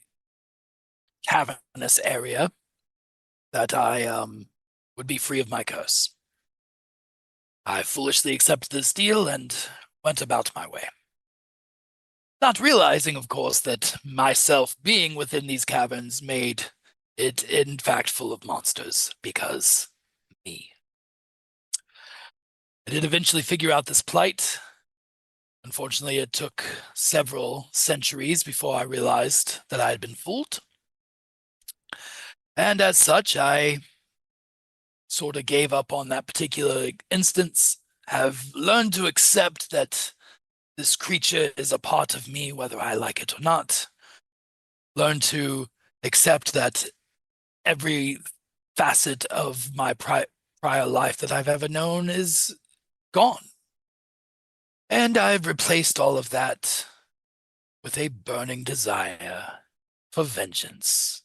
cavernous area, that I would be free of my curse. I foolishly accepted this deal and went about my way. Not realizing, of course, that myself being within these caverns made it, in fact, full of monsters, because me. I did eventually figure out this plight. Unfortunately, it took several centuries before I realized that I had been fooled. And as such, I sort of gave up on that particular instance, have learned to accept that this creature is a part of me, whether I like it or not. Learned to accept that every facet of my prior life that I've ever known is gone. And I've replaced all of that with a burning desire for vengeance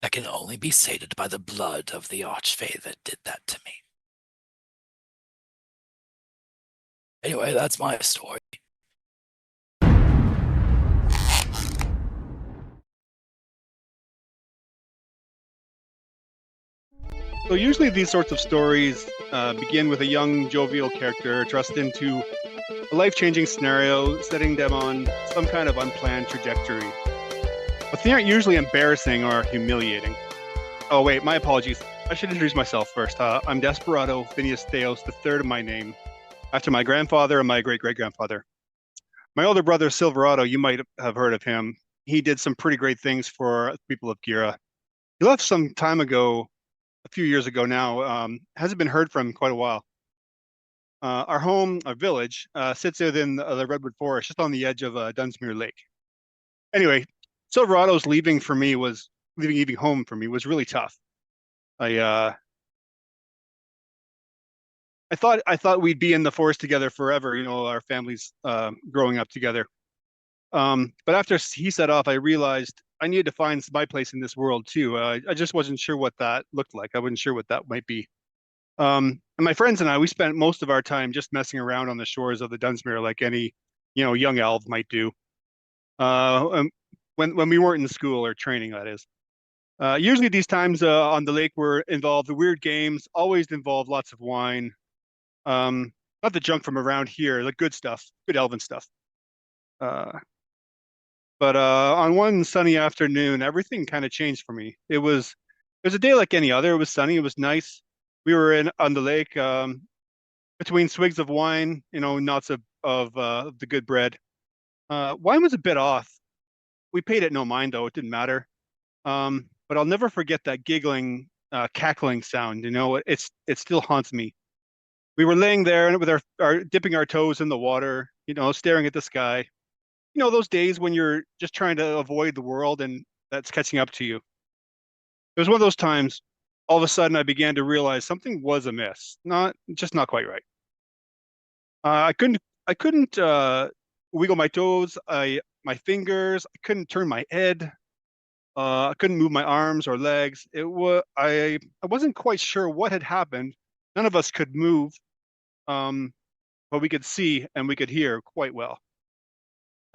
that can only be sated by the blood of the arch-fey that did that to me. Anyway, that's my story. So usually these sorts of stories begin with a young, jovial character thrust into a life-changing scenario, setting them on some kind of unplanned trajectory. But they aren't usually embarrassing or humiliating. Oh wait, my apologies. I should introduce myself first. I'm Desperado Phineas Theos, the third of my name, after my grandfather and my great-great-grandfather. My older brother, Silverado, you might have heard of him. He did some pretty great things for the people of Gira. He left some time ago, a few years ago now. Hasn't been heard from in quite a while. Our home, our village, sits within the Redwood Forest, just on the edge of Dunsmuir Lake. Anyway, Silverado's leaving home for me was really tough. I thought we'd be in the forest together forever, our families growing up together. But after he set off, I realized I needed to find my place in this world too. I just wasn't sure what that looked like. I wasn't sure what that might be. And my friends and I, we spent most of our time just messing around on the shores of the Dunsmuir like any, young elf might do. When we weren't in school or training, that is. Usually these times on the lake were involved weird games, always involved lots of wine. Not the junk from around here, the good stuff, good elven stuff. But on one sunny afternoon, everything kind of changed for me. It was a day like any other. It was sunny. It was nice. We were on the lake between swigs of wine, knots of the good bread. Wine was a bit off. We paid it no mind, though. It didn't matter. But I'll never forget that giggling, cackling sound. It still haunts me. We were laying there with our dipping our toes in the water, staring at the sky. Those days when you're just trying to avoid the world and that's catching up to you. It was one of those times, all of a sudden I began to realize something was amiss. Not quite right. I couldn't wiggle my toes, my fingers, I couldn't turn my head. I couldn't move my arms or legs. I wasn't quite sure what had happened. None of us could move, but we could see and we could hear quite well.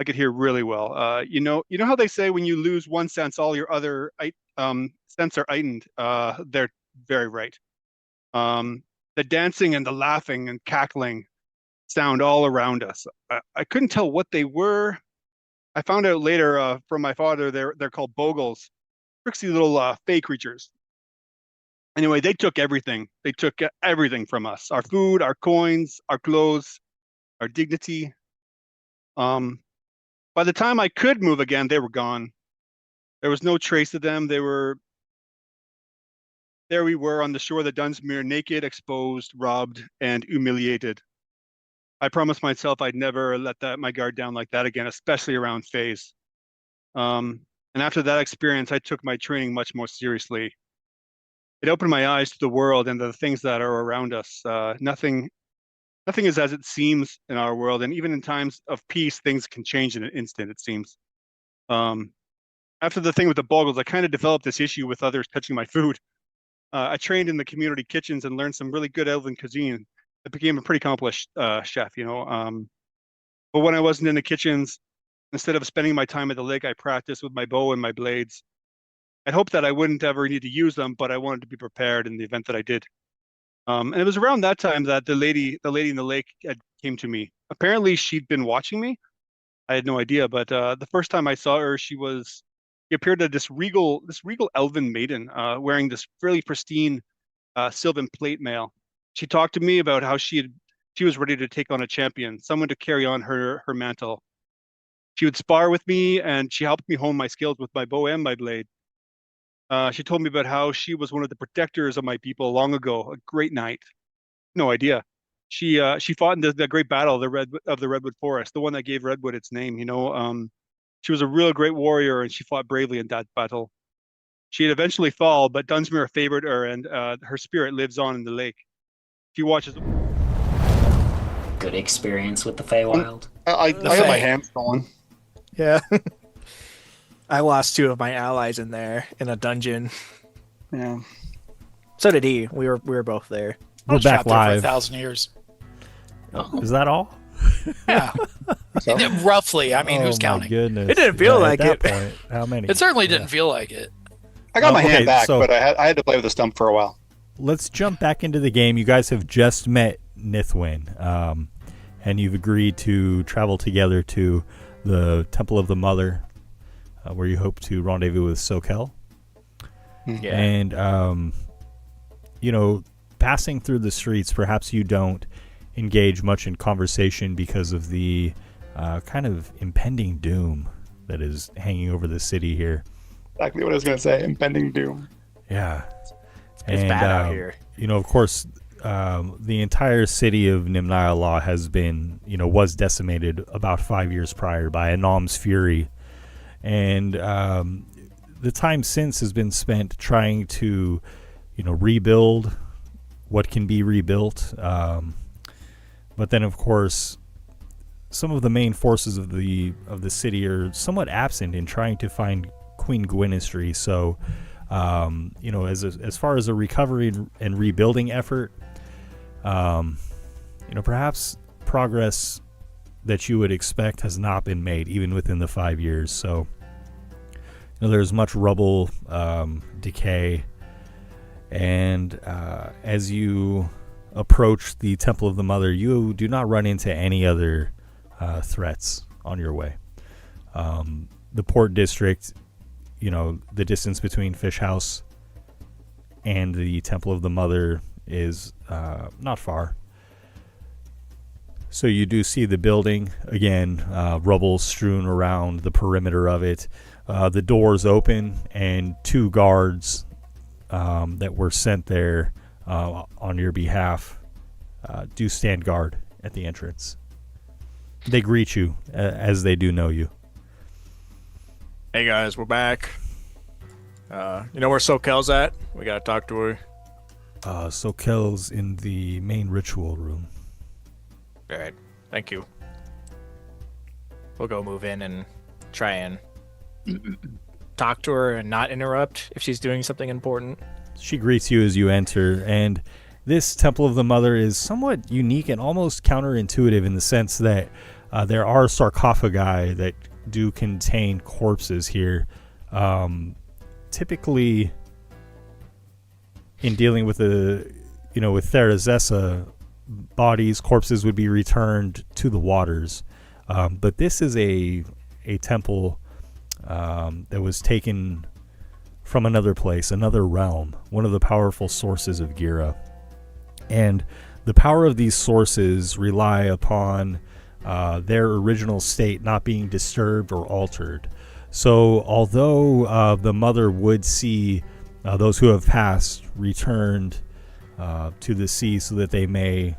I could hear really well. You know how they say when you lose one sense, all your other sense are heightened. They're very right. The dancing and the laughing and cackling sound all around us. I couldn't tell what they were. I found out later from my father they're called bogles, tricksy little fey creatures. Anyway, they took everything. They took everything from us: our food, our coins, our clothes, our dignity. By the time I could move again, they were gone. There was no trace of them. There we were on the shore of the Dunsmuir, naked, exposed, robbed, and humiliated. I promised myself I'd never let my guard down like that again, especially around fays. And after that experience, I took my training much more seriously. it opened my eyes to the world and the things that are around us. Nothing is as it seems in our world, and even in times of peace, things can change in an instant. It seems. After the thing with the boggles, I kind of developed this issue with others touching my food. I trained in the community kitchens and learned some really good elven cuisine. I became a pretty accomplished chef, But when I wasn't in the kitchens, instead of spending my time at the lake, I practiced with my bow and my blades. I'd hoped that I wouldn't ever need to use them, but I wanted to be prepared in the event that I did. And it was around that time that the lady in the lake came to me. Apparently, she'd been watching me. I had no idea, but the first time I saw her, she appeared as this regal elven maiden, wearing this fairly pristine sylvan plate mail. She talked to me about how she was ready to take on a champion, someone to carry on her mantle. She would spar with me, and she helped me hone my skills with my bow and my blade. She told me about how she was one of the protectors of my people long ago, a great knight. No idea. She fought in the great battle of the Redwood Forest, the one that gave Redwood its name. She was a real great warrior, and she fought bravely in that battle. She had eventually fall, but Dunsmuir favored her, and her spirit lives on in the lake. She watches. Good experience with the Feywild. I got my hand stolen. Yeah. I lost 2 of my allies in there in a dungeon. Yeah. So did he. We were both there. We're back live. For 1,000 years. Oh. Is that all? Yeah. Roughly. I mean, who's counting? Goodness. It didn't feel like at it. that point, how many? It certainly didn't feel like it. I got my hand back, so but I had to play with the stump for a while. Let's jump back into the game. You guys have just met Nithwin, and you've agreed to travel together to the Temple of the Mother, where you hope to rendezvous with Soquel. Yeah. And, passing through the streets, perhaps you don't engage much in conversation because of the kind of impending doom that is hanging over the city here. Exactly what I was going to say. Impending doom. Yeah. It's bad out here. Of course, the entire city of Nimnaya has been, was decimated about 5 years prior by Anam's fury. And the time since has been spent trying to, rebuild what can be rebuilt. But then, of course, some of the main forces of the city are somewhat absent in trying to find Queen Gwynistry. So, as far as a recovery and rebuilding effort, perhaps progress that you would expect has not been made even within the 5 years. So, there's much rubble, decay, and as you approach the Temple of the Mother, you do not run into any other threats on your way. The port district, the distance between Fish House and the Temple of the Mother is not far. So you do see the building, again, rubble strewn around the perimeter of it. The doors open, and 2 guards that were sent there on your behalf do stand guard at the entrance. They greet you as they do know you. Hey guys, we're back. You know where Soquel's at? We gotta talk to her. Soquel's in the main ritual room. Alright, thank you. We'll go move in and try and talk to her and not interrupt if she's doing something important. She greets you as you enter, and this Temple of the Mother is somewhat unique and almost counterintuitive in the sense that there are sarcophagi that do contain corpses here. Typically, in dealing with with Therazessa, corpses would be returned to the waters. But this is a temple that was taken from another place, another realm, one of the powerful sources of Gira. And the power of these sources rely upon their original state not being disturbed or altered. So although the mother would see those who have passed returned to the sea so that they may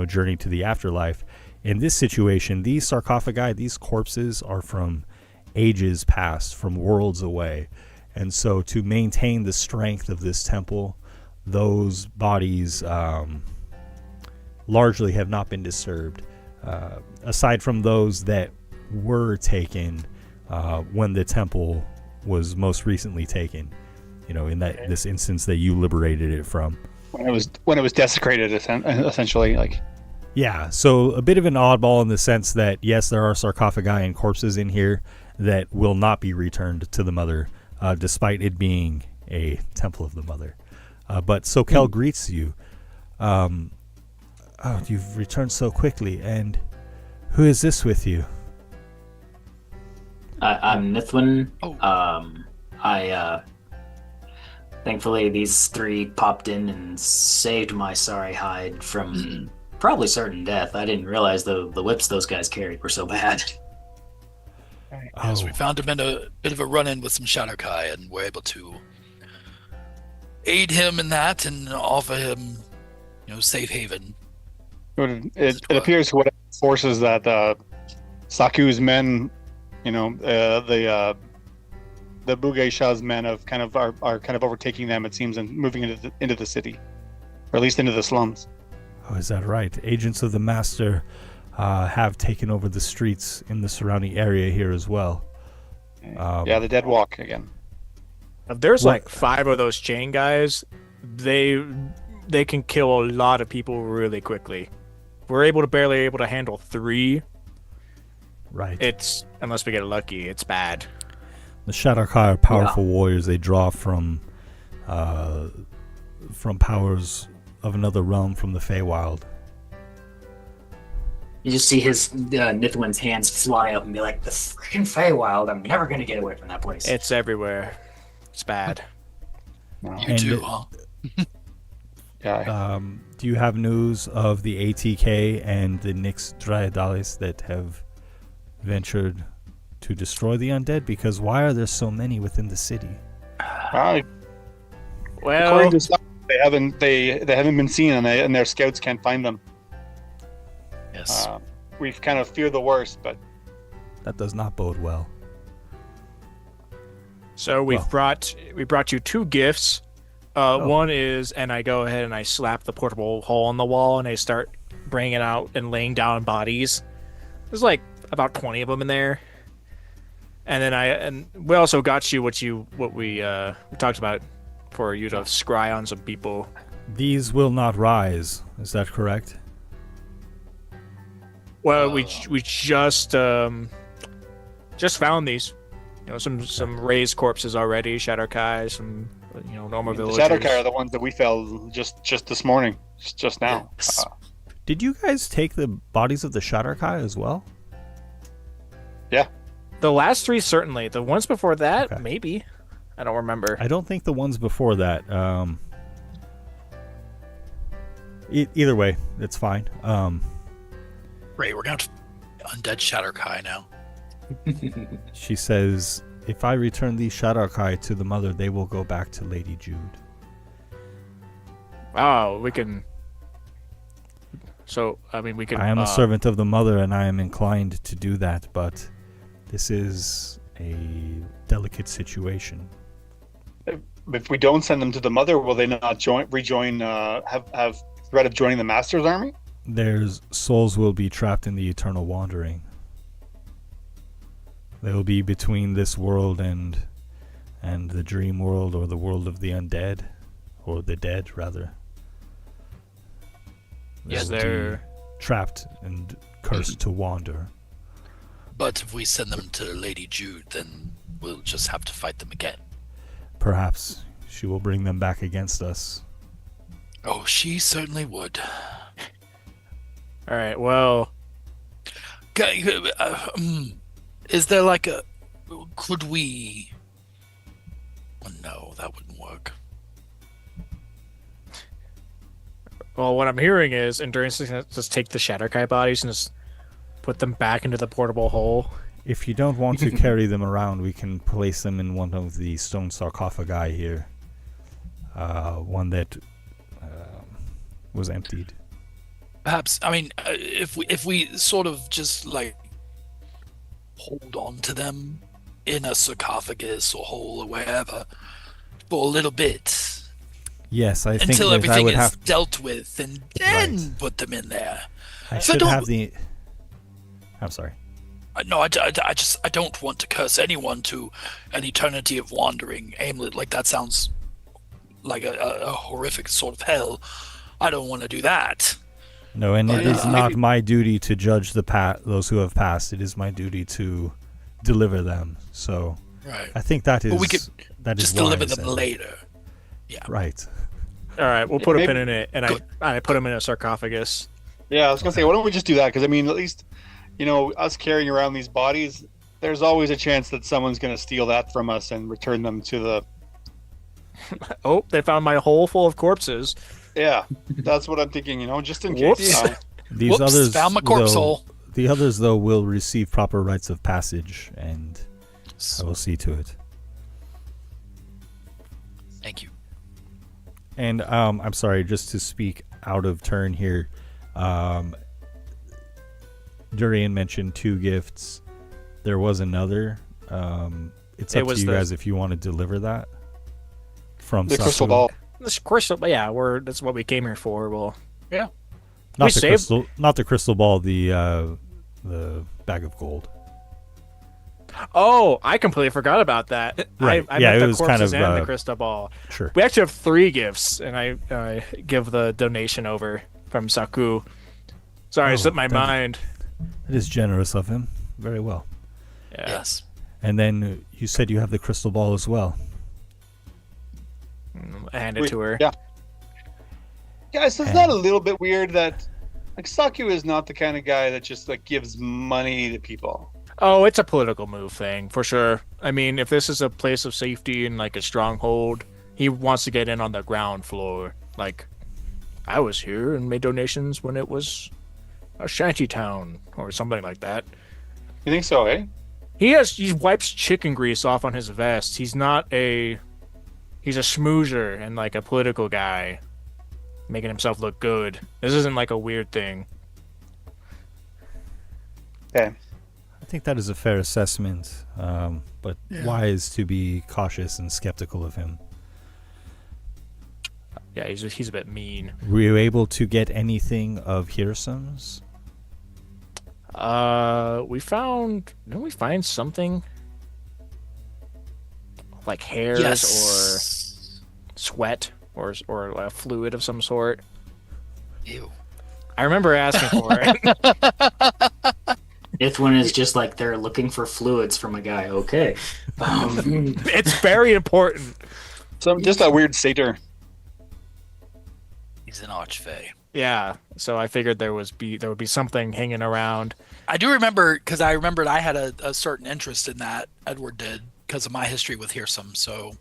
journey to the afterlife, in this situation, these sarcophagi, these corpses, are from ages past, from worlds away. And so to maintain the strength of this temple, those bodies largely have not been disturbed, aside from those that were taken when the temple was most recently taken. In this instance that you liberated it from. When it was desecrated, essentially, like. Yeah, so a bit of an oddball in the sense that yes, there are sarcophagi and corpses in here that will not be returned to the mother, despite it being a temple of the mother. But Soquel greets you. You've returned so quickly, and who is this with you? I'm Nithwin. Thankfully, these three popped in and saved my sorry hide from probably certain death. I didn't realize the whips those guys carried were so bad. Yes, we found him in a bit of a run-in with some Shadowkai, and were able to aid him in that and offer him, safe haven. It appears whatever forces that Saku's men, the Bugeisha's men are kind of overtaking them, it seems, and moving into the city, or at least into the slums. Oh, is that right? Agents of the Master have taken over the streets in the surrounding area here as well. The Dead Walk again. If there's like 5 of those chain guys, they can kill a lot of people really quickly. We're barely able to handle 3. Right. Unless we get lucky, it's bad. The Shadowkai are powerful warriors. They draw from powers of another realm from the Feywild. You just see his Nithwin's hands fly up and be like, the freaking Feywild, I'm never going to get away from that place. It's everywhere. It's bad. You too, huh? Yeah. Do you have news of the ATK and the Nyx Dryadalis that have ventured to destroy the undead? Because why are there so many within the city? According to some, they haven't been seen, and their scouts can't find them. Yes. We've kind of feared the worst, but that does not bode well. So we brought you 2 gifts. One is, and I go ahead and I slap the portable hole in the wall, and I start bringing out and laying down bodies. There's like about 20 of them in there. And then we also got you what we talked about for you to scry on some people. These will not rise. Is that correct? Well, we just found these. Some raised corpses already, Shadowkai, some normal villagers. The Shadowkai are the ones that we fell just this morning, just now. Yes. Did you guys take the bodies of the Shadowkai as well? Yeah. The last 3 certainly. The ones before that, maybe. I don't remember. I don't think the ones before that. Either way, it's fine. Great, we're going to undead Shadowkai now. She says, if I return these Shadowkai to the mother, they will go back to Lady Jude. Oh, we can... So, we can... I am a servant of the mother, and I am inclined to do that, but this is a delicate situation. If we don't send them to the mother, will they not have threat of joining the Master's army? Their souls will be trapped in the eternal wandering. They will be between this world and the dream world, or the world of the undead, or the dead, rather. Yes, they're trapped and cursed to wander. But if we send them to Lady Jude, then we'll just have to fight them again. Perhaps she will bring them back against us. Oh, she certainly would. All right, well... Is there like a... Could we... Oh, no, that wouldn't work. Well, what I'm hearing is Endurance just take the Shadowkai bodies and just put them back into the portable hole. If you don't want to carry them around, we can place them in one of the stone sarcophagi here. One that was emptied. Perhaps, if we sort of just like hold on to them in a sarcophagus or hole or wherever for a little bit. Yes, I think until that everything I would is have dealt with, and then Right. put them in there. I So should don't- have the. I'm sorry. No, I don't want to curse anyone to an eternity of wandering aimless. Like, that sounds like a horrific sort of hell. I don't want to do that. No, and But, it is uh, not my duty to judge those who have passed. It is my duty to deliver them. So Right. I think that is But we could that is just why I deliver them said it. later. Yeah. Right. All right, we'll put a Maybe- pin in it, and I put him in a sarcophagus. Yeah, I was gonna say, why don't we just do that? Because I mean, at least, us carrying around these bodies, there's always a chance that someone's gonna steal that from us and return them to the. Oh, they found my hole full of corpses. Yeah, that's what I'm thinking. Just in Whoops. case. These Whoops, others, found my corpse though, hole. the others though will receive proper rites of passage, and I will see to it. Thank you. And I'm sorry, just to speak out of turn here. Durian mentioned 2 gifts. There was another. It's It up to was you the- guys if you want to deliver that from The crystal Sasu. ball. This crystal, yeah, that's what we came here for. Well, Not We the saved- crystal, not the crystal ball. The bag of gold. oh, I completely forgot about that. Right. I Yeah, meant it the was corpses kind of, and the crystal ball. Sure. We actually have 3 gifts, and I give the donation over from Saku. Sorry, Oh, it slipped my thank you. mind. It is generous of him. Very well. Yeah. Yes. And then you said you have the crystal ball as well. I hand it to her. Yeah. Yeah, so it's not a little bit weird that, like, Saku is not the kind of guy that just gives money to people. Oh, it's a political move thing for sure. I mean, if this is a place of safety and like a stronghold, he wants to get in on the ground floor. Like, I was here and made donations when it was a shanty town or something like that. You think so, eh? He wipes chicken grease off on his vest. He's a schmoozer and like a political guy, making himself look good. This isn't like a weird thing. Okay. I think that is a fair assessment, but wise to be cautious and skeptical of him. Yeah, he's a bit mean. Were you able to get anything of Hirsam's? Didn't we find something like hairs Yes. or sweat or a fluid of some sort? Ew. I remember asking for it. Ithwin is just like they're looking for fluids from a guy. Okay. It's very important. Just a weird satyr. He's an arch-fey. Yeah, so I figured there would be something hanging around. I do remember, because I remembered I had a certain interest in that, Edward did, because of my history with Hyrsam, so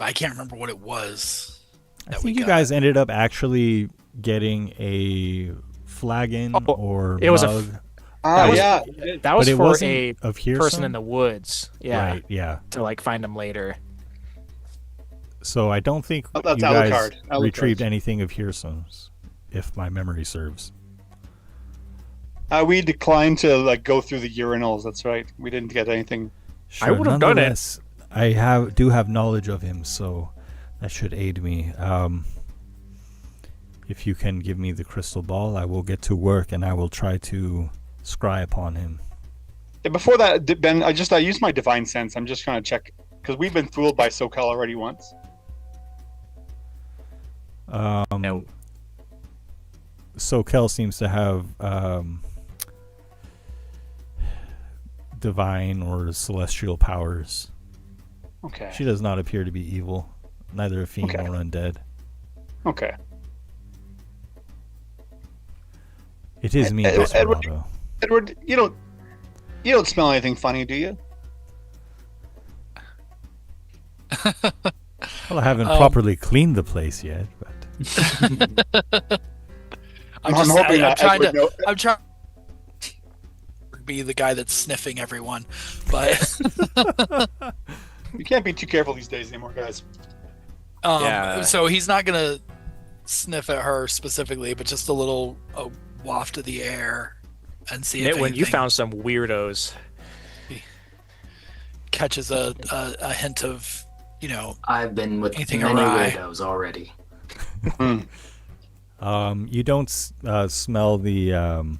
I can't remember what it was. I think you guys ended up actually getting a flagon or it was a mug. Ah, was- yeah. That was But it for wasn't a of Hyrsam? person in the woods. Yeah, Right, yeah. to like find him later. So I don't think Oh, that's you guys Alucard. retrieved Alucard's. anything of Hirsam's, if my memory serves. We declined to go through the urinals. That's right. We didn't get anything. Sure, would have done it. nonetheless, I do have knowledge of him, so that should aid me. If you can give me the crystal ball, I will get to work and I will try to scry upon him. Yeah, before that, Ben, I used my divine sense. I'm just trying to check because we've been fooled by Soquel already once. No. Soquel seems to have divine or celestial powers. Okay. She does not appear to be evil, neither a fiend Okay. nor undead. Okay. It is me, Edward- Desperado. Edward, you don't smell anything funny, do you? Well, I haven't properly cleaned the place yet, but I'm hoping that Edward knows. I'm trying to be the guy that's sniffing everyone, but You can't be too careful these days anymore, guys. Yeah. So he's not gonna sniff at her specifically, but just a little waft of the air and see if Nitwin, you anything- found some weirdos. catches a hint of, I've been with anything many awry. weirdos already. You don't smell the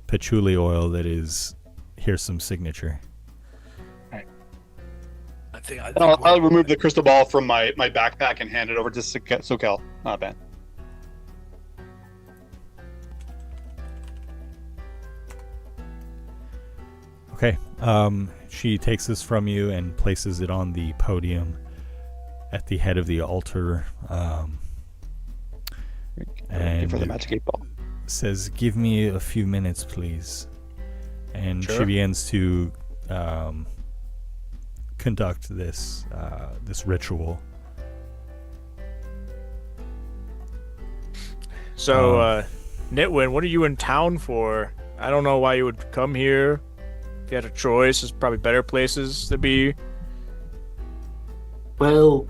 patchouli oil that is Hirsam's signature. I think I'll remove the crystal ball from my backpack and hand it over to Soquel. Not bad. Okay. She takes this from you and places it on the podium at the head of the altar. And for the magic 8-ball. Says, "Give me a few minutes, please." And Sure. she begins to conduct this ritual. So, Nitwin, what are you in town for? I don't know why you would come here. If you had a choice, there's probably better places to be. Well,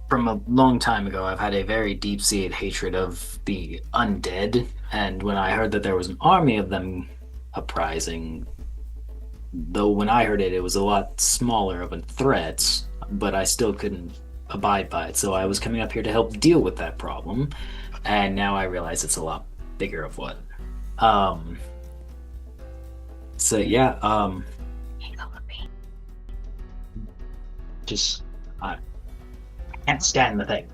from a long time ago, I've had a very deep-seated hatred of the undead, and when I heard that there was an army of them uprising, though when I heard it, it was a lot smaller of a threat, but I still couldn't abide by it, so I was coming up here to help deal with that problem, and now I realize it's a lot bigger of one. So yeah, just I can't stand the thing.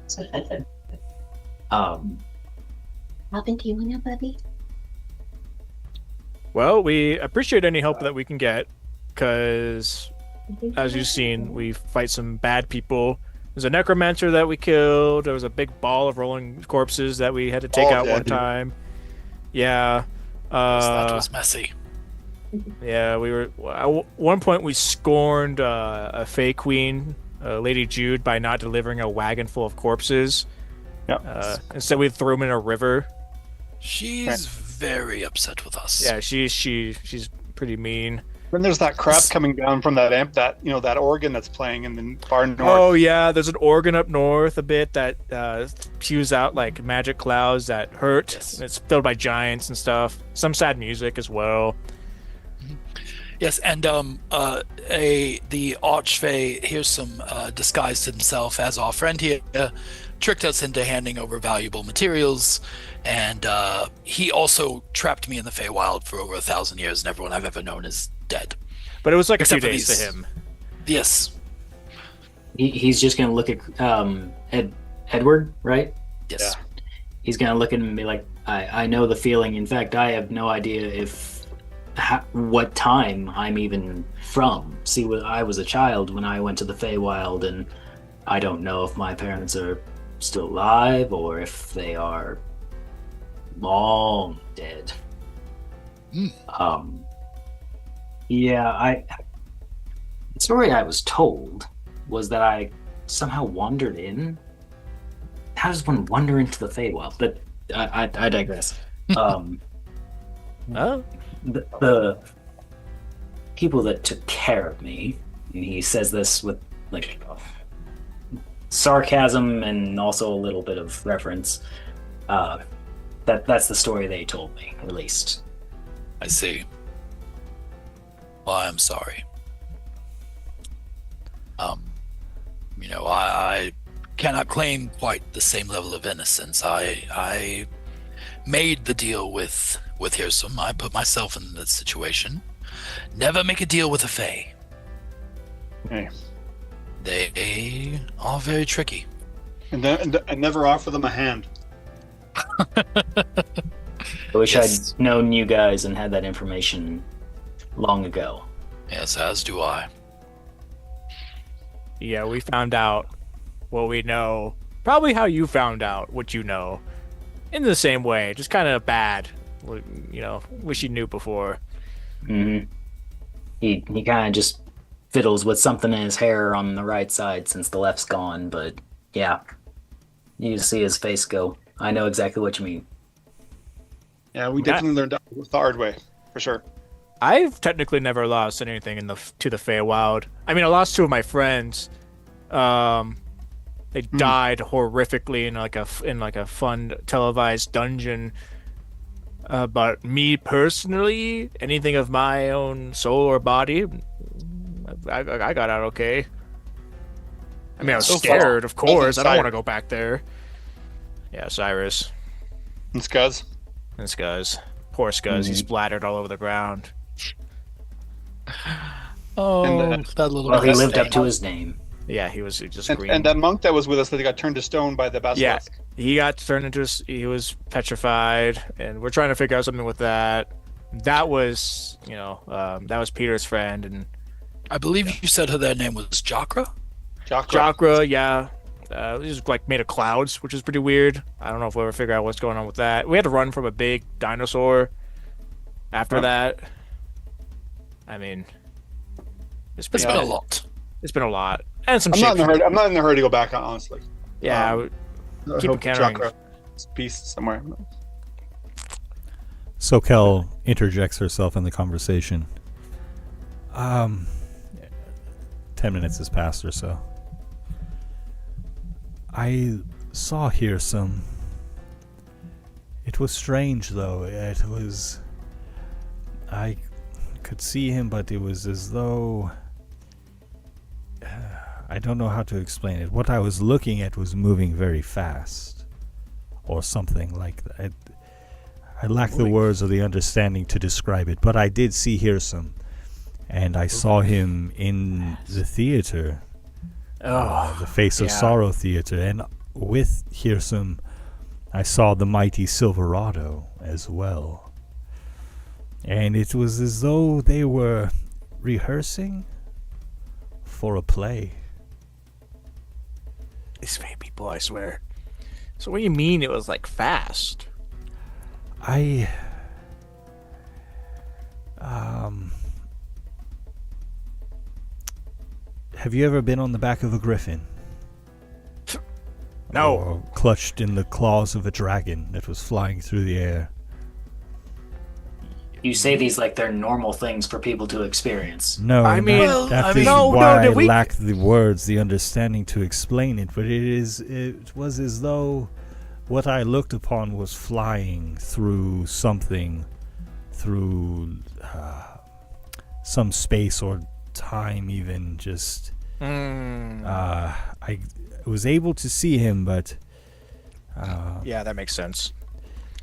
Happened to you now, Bubby? Well, we appreciate any help that we can get, because, as you've seen, we fight some bad people. There's a necromancer that we killed. There was a big ball of rolling corpses that we had to take out one time. Yeah. That was messy. Yeah, we were at one point we scorned a Fey Queen, Lady Jude, by not delivering a wagon full of corpses. Yep. Instead, we threw them in a river. She's very upset with us. Yeah, she's pretty mean. Then there's that crap coming down from that amp, that organ that's playing in the far north. Oh yeah, there's an organ up north a bit that spews out like magic clouds that hurt. Yes. It's filled by giants and stuff. Some sad music as well. Yes, and the arch-fey Hyrsam disguised himself as our friend here, tricked us into handing over valuable materials, and he also trapped me in the Feywild for over 1,000 years, and everyone I've ever known is dead. But it was like Except a few for days these- to him. Yes. He's just gonna look at Edward, right? Yes. He's gonna look at him and be like, I know the feeling. In fact, I have no idea what time I'm even from. See, I was a child when I went to the Feywild, and I don't know if my parents are still alive or if they are long dead. The story I was told was that I somehow wandered in. How does one wander into the Feywild? But I digress. The people that took care of me, and he says this with like sarcasm and also a little bit of reference. That's the story they told me, at least. I see. Well, I'm sorry. I cannot claim quite the same level of innocence. I made the deal with Hyrsam. I put myself in this situation. Never make a deal with a Fey. Okay. They are very tricky. And never offer them a hand. I wish I'd known you guys and had that information long ago. Yes, as do I. Yeah, we found out what we know. Probably how you found out what you know. In the same way, just kind of bad. Wish you knew before. Mm-hmm. He kind of just fiddles with something in his hair on the right side since the left's gone, but yeah. You see his face go, I know exactly what you mean. Yeah, we definitely learned that the hard way, for sure. I've technically never lost anything to the Feywild. I mean, I lost two of my friends. They died horrifically in like a fun televised dungeon. But me personally, anything of my own soul or body, I got out okay. I mean, I was So scared, of course. I don't Cyrus. want to go back there. Yeah, Cyrus. And Scuzz. And Scuzz. Poor Scuzz. He splattered all over the ground. Oh, And, that little. Well, he bastard. lived up to his name. Yeah, he was just And, green. and that monk that was with us that got turned to stone by the basilisk. He got turned into he was petrified, and we're trying to figure out something with that. That was, that was Peter's friend, and I believe you said her that name was Jakra. Chakra, yeah. It was like made of clouds, which is pretty weird. I don't know if we'll ever figure out what's going on with that. We had to run from a big dinosaur after that. I mean, it's been a lot. It's been a lot. And some I'm not in a hurry to go back, honestly. Yeah, keep encountering. Beast somewhere. Soquel interjects herself in the conversation. 10 minutes has passed or so. I saw Hyrsam. It was strange, though. I could see him, but it was as though... I don't know how to explain it. What I was looking at was moving very fast. Or something like that. I lack the words or the understanding to describe it, but I did see Hyrsam. And I saw him in the theater. The Face of Sorrow theater. And with Hyrsam, I saw the mighty Silverado as well. And it was as though they were rehearsing for a play. These fake people, I swear. So what do you mean it was like fast? Have you ever been on the back of a griffin? No. Or clutched in the claws of a dragon that was flying through the air? You say these like they're normal things for people to experience. No, I mean, that is why I lack the words, the understanding to explain it. But it was as though what I looked upon was flying through something, through some space or time, even just. I was able to see him, but. Yeah, that makes sense.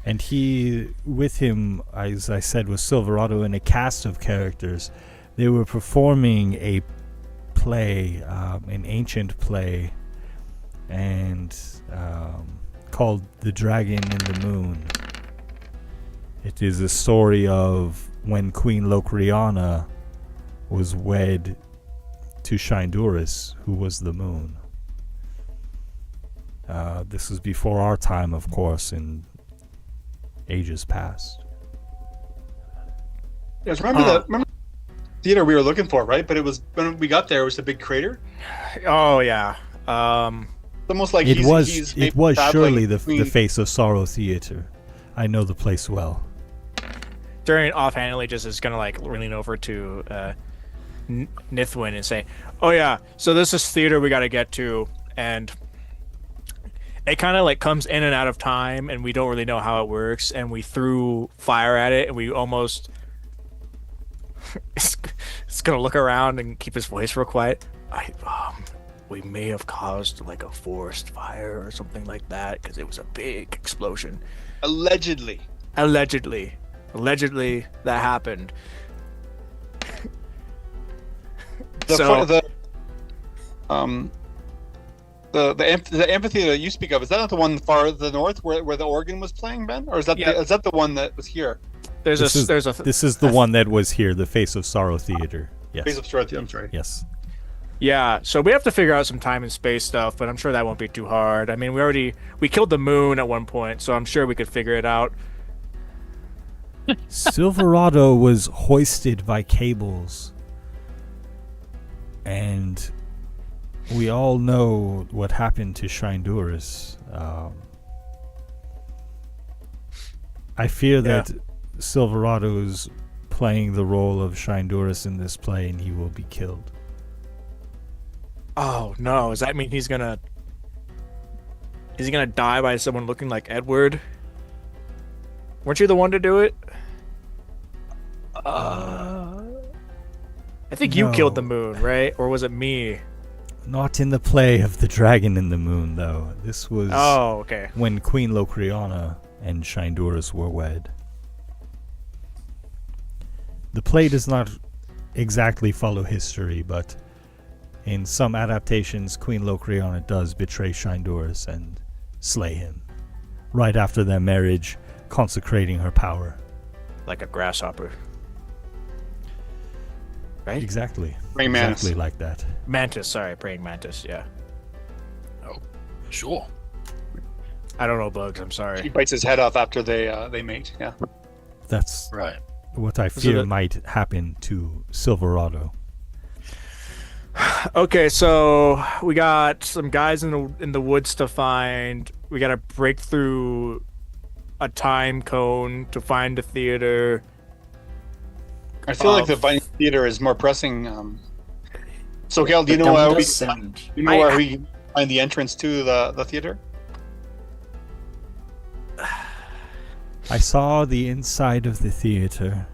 And he, with him, as I said, was Silverado and a cast of characters. They were performing a play, an ancient play, and called The Dragon and the Moon. It is a story of when Queen Locriana was wed to Shinduris, who was the moon. This was before our time, of course, in ages past. Yes, remember the theater we were looking for, right? But it was when we got there, it was a big crater. Oh yeah. Almost like it was surely the between... Face of Sorrow theater. I know the place well. During offhandedly just is gonna like lean over to Nithwin and say, "Oh yeah, so this is theater we got to get to, and it kind of like comes in and out of time, and we don't really know how it works, and we threw fire at it, and we almost." It's gonna look around and keep his voice real quiet. We may have caused like a forest fire or something like that because it was a big explosion. Allegedly that happened. The amphitheater that you speak of, is that not the one far to the north where the organ was playing, Ben? Or is that is that the one that was here? This is the one that was here, the Face of Sorrow theater. Yes. Face of Sorrow theater, I'm sorry. Yes. Yeah, so we have to figure out some time and space stuff, but I'm sure that won't be too hard. I mean, we killed the moon at one point, so I'm sure we could figure it out. Silverado was hoisted by cables, and we all know what happened to Shinduris. I fear that Silverado is playing the role of Shinduris in this play, and he will be killed. Oh no! Does that mean is he gonna die by someone looking like Edward? Weren't you the one to do it? I think you killed the moon, right? Or was it me? Not in the play of the Dragon in the Moon, though. This was okay. When Queen Locriana and Shinduras were wed. The play does not exactly follow history, but in some adaptations, Queen Locriana does betray Shinduras and slay him, right after their marriage, consecrating her power. Like a grasshopper. Right? Exactly. Praying mantis. Exactly like that. Mantis, sorry, praying mantis, yeah. Oh, sure. I don't know bugs, I'm sorry. He bites his head off after they mate, yeah. That's right. What I fear might happen to Silverado. Okay, so we got some guys in the woods to find. We got to break through a time cone to find a theater. I feel like the Vine Theater is more pressing. Soquel, do you know where we find the entrance to the theater? I saw the inside of the theater,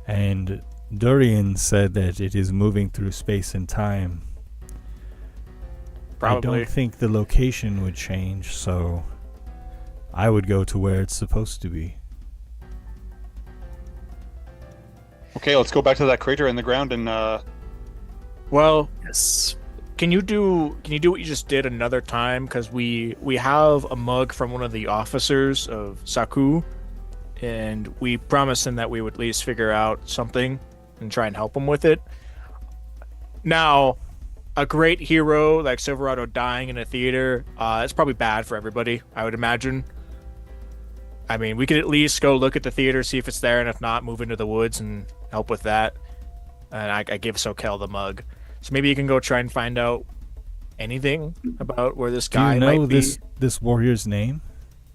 and Durian said that it is moving through space and time. Probably. I don't think the location would change, so I would go to where it's supposed to be. Okay, let's go back to that crater in the ground and Well, yes. Can you do what you just did another time? Because we have a mug from one of the officers of Saku, and we promised him that we would at least figure out something and try and help him with it. Now, a great hero like Silverado dying in a theater, it's probably bad for everybody, I would imagine. I mean, we could at least go look at the theater, see if it's there, and if not, move into the woods and help with that. And I give Soquel the mug. So maybe you can go try and find out anything about where this guy might be. Do you know this warrior's name?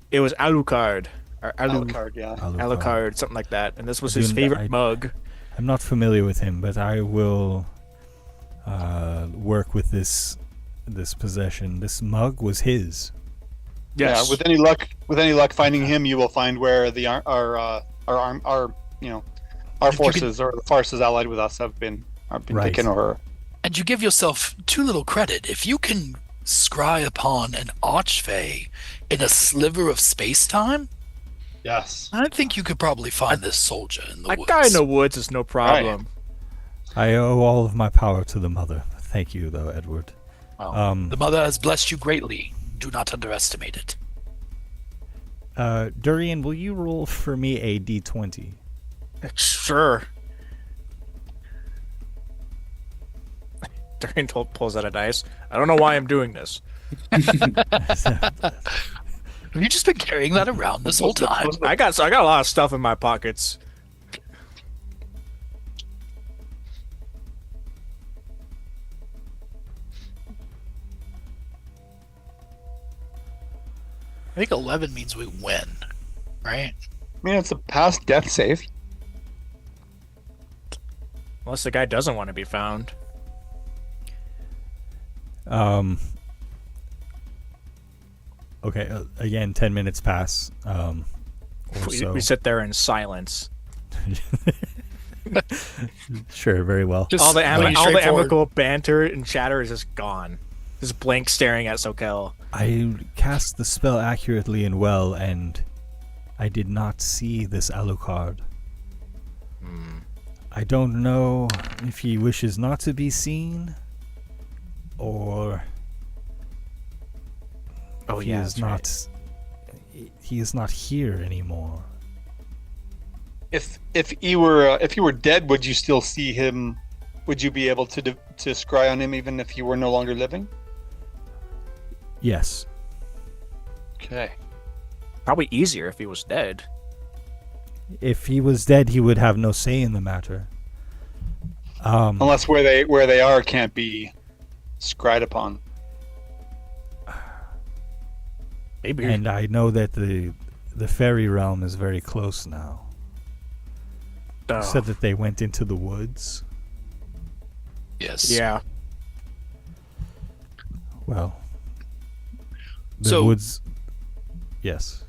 It was Alucard. Or Alucard, yeah. Alucard, something like that. And this was his favorite mug. I'm not familiar with him, but I will work with this possession. This mug was his. Yeah, Yes. with any luck, finding him, you will find where our forces or the forces allied with us have been taken over. And you give yourself too little credit. If you can scry upon an arch-fey in a sliver of space-time, yes, I think you could probably find this soldier in the woods. That guy in the woods is no problem. I owe all of my power to the mother. Thank you, though, Edward. Well, the mother has blessed you greatly. Do not underestimate it. Durian, will you roll for me a d20? Sure. Durian pulls out a dice. I don't know why I'm doing this. Have you just been carrying that around this whole time? I got a lot of stuff in my pockets. I think 11 means we win, right? I mean, it's a past death save. Unless the guy doesn't want to be found. Okay, again, 10 minutes pass. We sit there in silence. Sure, very well. Just all the amicable banter and chatter is just gone. Just blank staring at Soquel. I cast the spell accurately and well, and I did not see this Alucard. I don't know if he wishes not to be seen, or he is not here anymore. If he were dead, would you still see him? Would you be able to scry on him even if he were no longer living? Yes. Okay. Probably easier if he was dead. If he was dead, he would have no say in the matter. Unless where they are can't be scried upon. Maybe. And I know that the fairy realm is very close now. You said that they went into the woods. Yes. Yeah. Well, the woods. Yes.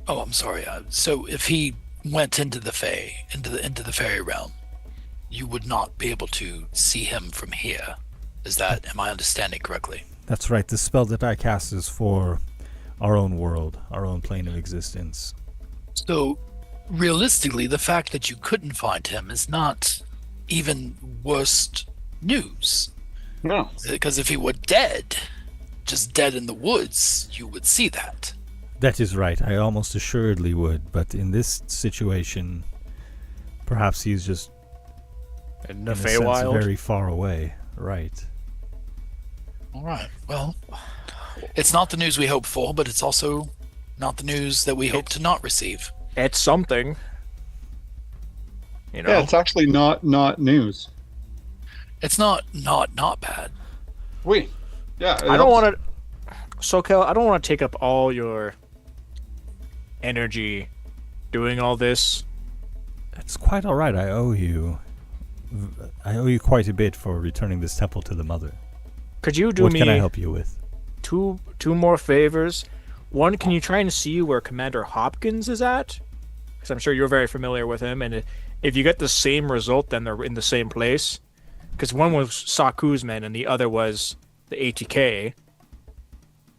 Oh, I'm sorry. So if he went into the Fey, into the fairy realm, you would not be able to see him from here. Am I understanding correctly? That's right. The spell that I cast is for our own world, our own plane of existence. So, realistically, the fact that you couldn't find him is not even worst news. No. Because if he were dead, just dead in the woods, you would see that. That is right. I almost assuredly would, but in this situation, perhaps he's just in the in a sense, Feywild, very far away. Right. All right. Well, it's not the news we hope for, but it's also not the news that we hope to not receive. It's something. You know. Yeah, it's actually not news. It's not bad. Yeah. I don't want to, Soquel. I don't want to take up all your energy doing all this. It's quite all right. I owe you quite a bit for returning this temple to the mother. Could you do what me? What can I help you with? Two more favors. One, can you try and see where Commander Hopkins is at? Because I'm sure you're very familiar with him, and if you get the same result, then they're in the same place. Because one was Saku's men, and the other was the ATK,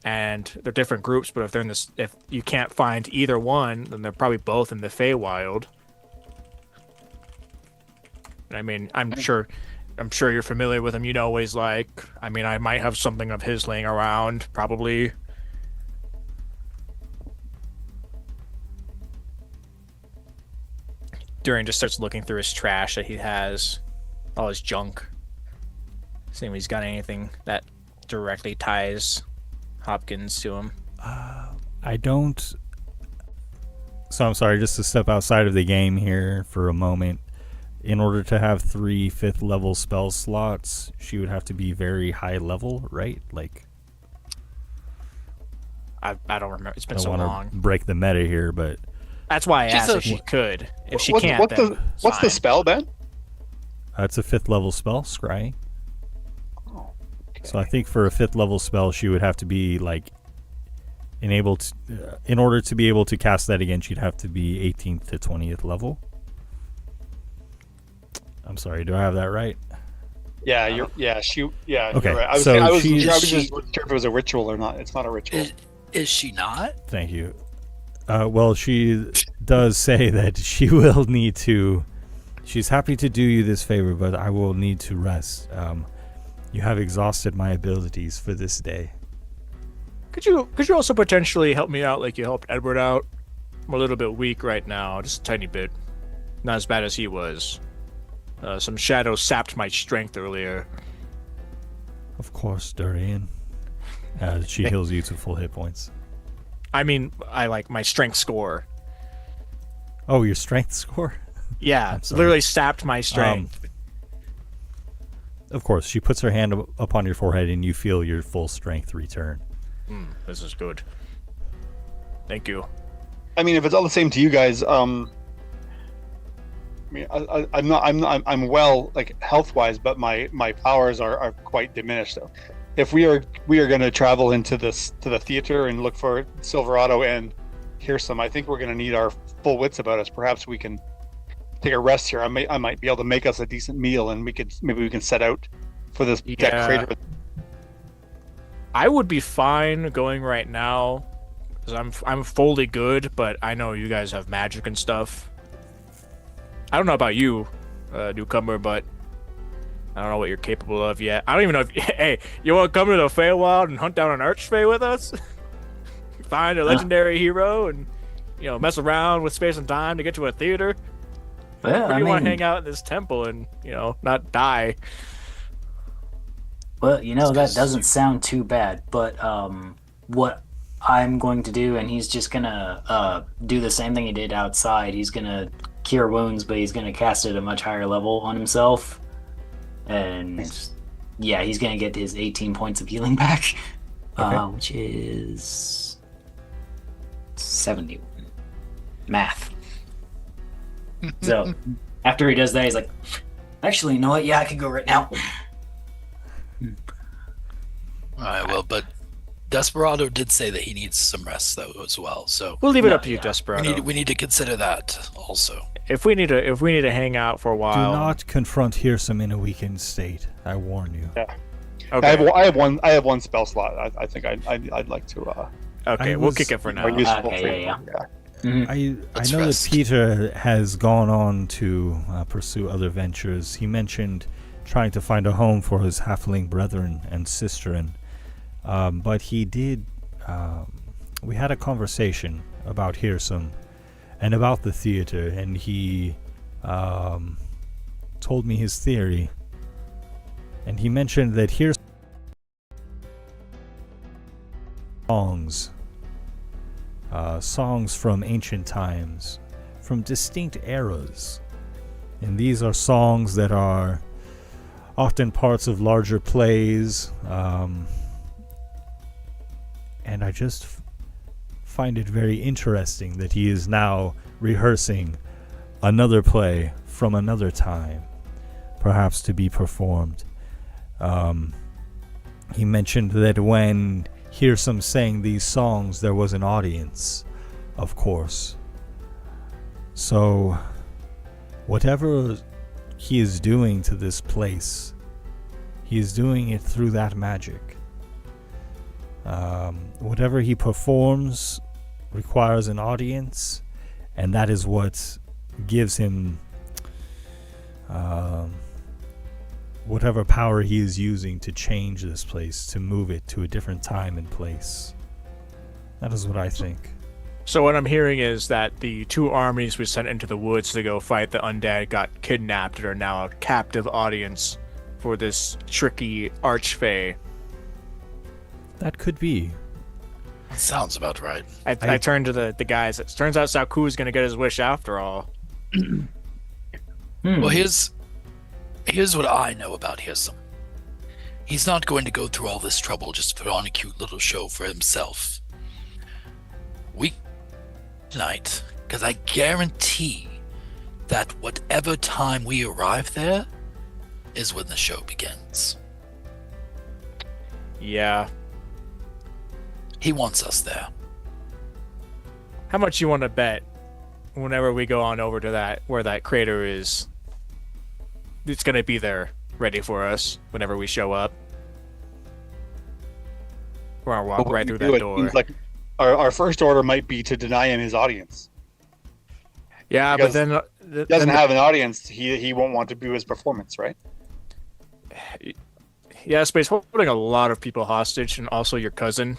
and they're different groups. But if you can't find either one, then they're probably both in the Feywild. I mean, I'm sure you're familiar with him. You know what he's like. I mean, I might have something of his laying around, probably. Durin just starts looking through his trash that he has, all his junk, seeing if he's got anything that directly ties Hopkins to him. I don't. So I'm sorry, just to step outside of the game here for a moment. In order to have 3 5th level spell slots, she would have to be very high level, right? Like, I don't remember. It's been I so don't long. want to break the meta here, but that's why I asked if she could. If she can't, what's the spell then? It's a 5th level spell, scry. Oh, okay. So I think for a 5th level spell, she would have to be like enabled. In order to be able to cast that again, she'd have to be 18th to 20th level. I'm sorry, do I have that right? Yeah, Okay. You're right. I was just sure if it was a ritual or not. It's not a ritual. Is she not? Thank you. Well, she does say that she will need to. She's happy to do you this favor, but I will need to rest. You have exhausted my abilities for this day. Could you also potentially help me out like you helped Edward out? I'm a little bit weak right now, just a tiny bit. Not as bad as he was. Some shadow sapped my strength earlier. Of course, Durian. She heals you to full hit points. I mean, I like my strength score. Oh, your strength score? Yeah, literally sapped my strength. Of course, she puts her hand up on your forehead and you feel your full strength return. This is good. Thank you. I mean, if it's all the same to you guys, I mean, I'm well, like health-wise, but my powers are quite diminished. So, if we are going to travel to the theater and look for Silverado and Hyrsam, I think we're going to need our full wits about us. Perhaps we can take a rest here. I might be able to make us a decent meal, and maybe we can set out for this deck crater. I would be fine going right now because I'm fully good, but I know you guys have magic and stuff. I don't know about you, newcomer, but I don't know what you're capable of yet. I don't even know if... Hey, you want to come to the Feywild and hunt down an arch-fey with us? Find a legendary hero and, mess around with space and time to get to a theater? Well, or do you want to hang out in this temple and, not die? Well, that doesn't sound too bad, but what I'm going to do, and he's just going to do the same thing he did outside. He's going to cure wounds, but he's going to cast it at a much higher level on himself. And yeah, he's going to get his 18 points of healing back, which is 71. Math. So after he does that, he's like, actually, you know what? Yeah, I could go right now. All right, well, but Desperado did say that he needs some rest though as well. So we'll leave it up to you, Desperado. We need to consider that also. If we need to hang out for a while. Do not confront Hyrsam in a weakened state. I warn you. Yeah. Okay. I have one spell slot. I think I'd like to. Okay, we'll kick it for now. Okay, yeah. Mm-hmm. I know that Peter has gone on to pursue other ventures. He mentioned trying to find a home for his halfling brethren and sisterin. But he did. We had a conversation about Hyrsam and about the theater, and he told me his theory. And he mentioned that Hyrsam songs from ancient times, from distinct eras, and these are songs that are often parts of larger plays. And I just find it very interesting that he is now rehearsing another play from another time, perhaps to be performed. He mentioned that when Hyrsam sang these songs, there was an audience, of course. So, whatever he is doing to this place, he is doing it through that magic. Whatever he performs requires an audience, and that is what gives him whatever power he is using to change this place, to move it to a different time and place. That is what I think. So what I'm hearing is that the two armies we sent into the woods to go fight the undead got kidnapped and are now a captive audience for this tricky arch-fey. That could be. That sounds about right. I turned to the guys. It turns out Saku's going to get his wish after all. Well, here's what I know about Hyrsam. He's not going to go through all this trouble just to put on a cute little show for himself. Tonight, because I guarantee that whatever time we arrive there is when the show begins. Yeah. He wants us there. How much you want to bet whenever we go on over to where that crater is? It's going to be there ready for us whenever we show up. We're going to walk right through that door. Like our first order might be to deny him his audience. Yeah, because but then he doesn't have an audience. He won't want to do his performance, right? Yes, but he's holding a lot of people hostage, and also your cousin.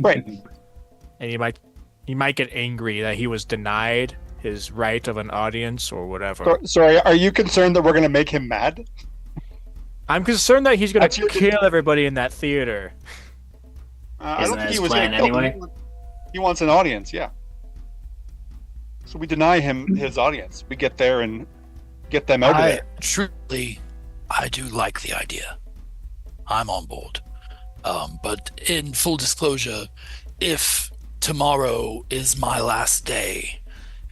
Right. And he might get angry that he was denied his right of an audience or whatever. So are you concerned that we're going to make him mad? I'm concerned that he's going to kill everybody in that theater. I don't think he was going to kill them. He wants an audience, yeah. So we deny him his audience. We get there and get them out of there. Truly, I do like the idea. I'm on board. But in full disclosure, if tomorrow is my last day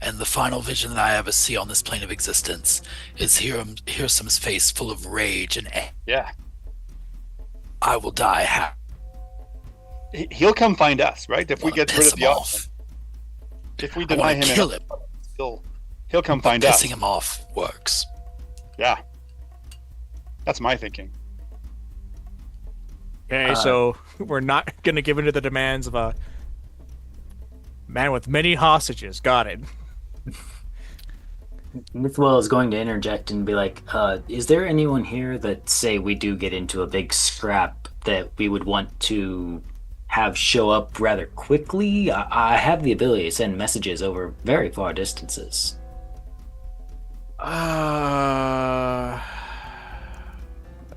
and the final vision that I ever see on this plane of existence is Hyrsam's face full of rage and anger, yeah, I will die happy. He'll come find us, right? If we get rid of the audience. If we deny him, kill him. He'll come find us. Pissing him off works. Yeah, that's my thinking. Okay, so we're not going to give in to the demands of a man with many hostages. Got it. Mithwell is going to interject and be like, is there anyone here that, say we do get into a big scrap, that we would want to have show up rather quickly? I have the ability to send messages over very far distances.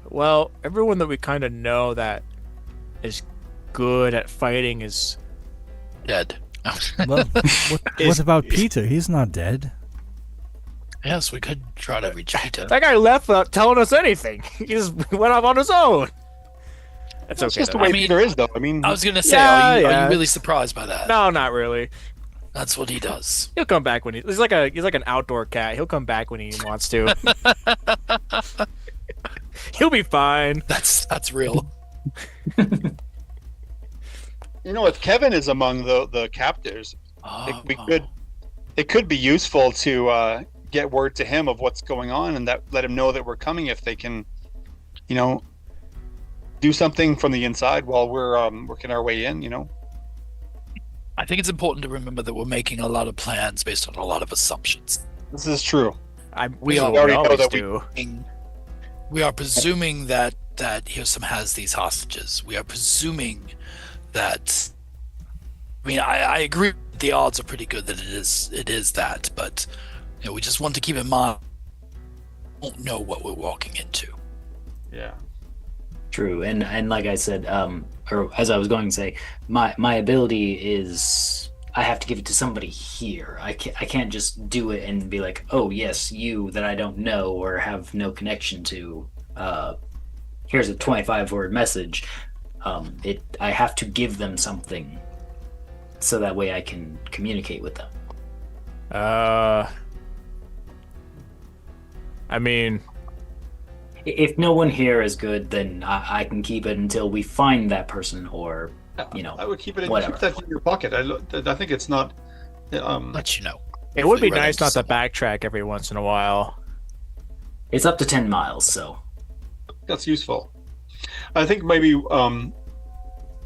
Well, everyone that we kind of know that is good at fighting is dead. Well, what about Peter? He's not dead. Yes, we could try to reach Peter. That guy left without telling us anything. He just went off on his own. That's okay. Just the way Peter is, though. I mean, I was gonna say, are you really surprised by that? No, not really. That's what he does. He'll come back when he's like an outdoor cat. He'll come back when he wants to. He'll be fine. That's real. if Kevin is among the captors, Oh, it could be useful to get word to him of what's going on, and that let him know that we're coming if they can, do something from the inside while we're working our way in. I think it's important to remember that we're making a lot of plans based on a lot of assumptions. This is true. We already know that we are presuming that Hyrsam has these hostages. We are presuming that. I mean, I agree. The odds are pretty good that it is that, but we just want to keep in mind we don't know what we're walking into. Yeah. True, and like I said, or as I was going to say, my ability is I have to give it to somebody here. I can't just do it and be like, oh yes, you that I don't know or have no connection to. Here's a 25-word message. I have to give them something, so that way I can communicate with them. I mean, if no one here is good, then I can keep it until we find that person, or I would keep it whatever. Keep that in your pocket. I think it's not. Let you know. It would be nice not to backtrack every once in a while. It's up to 10 miles, so that's useful. I think maybe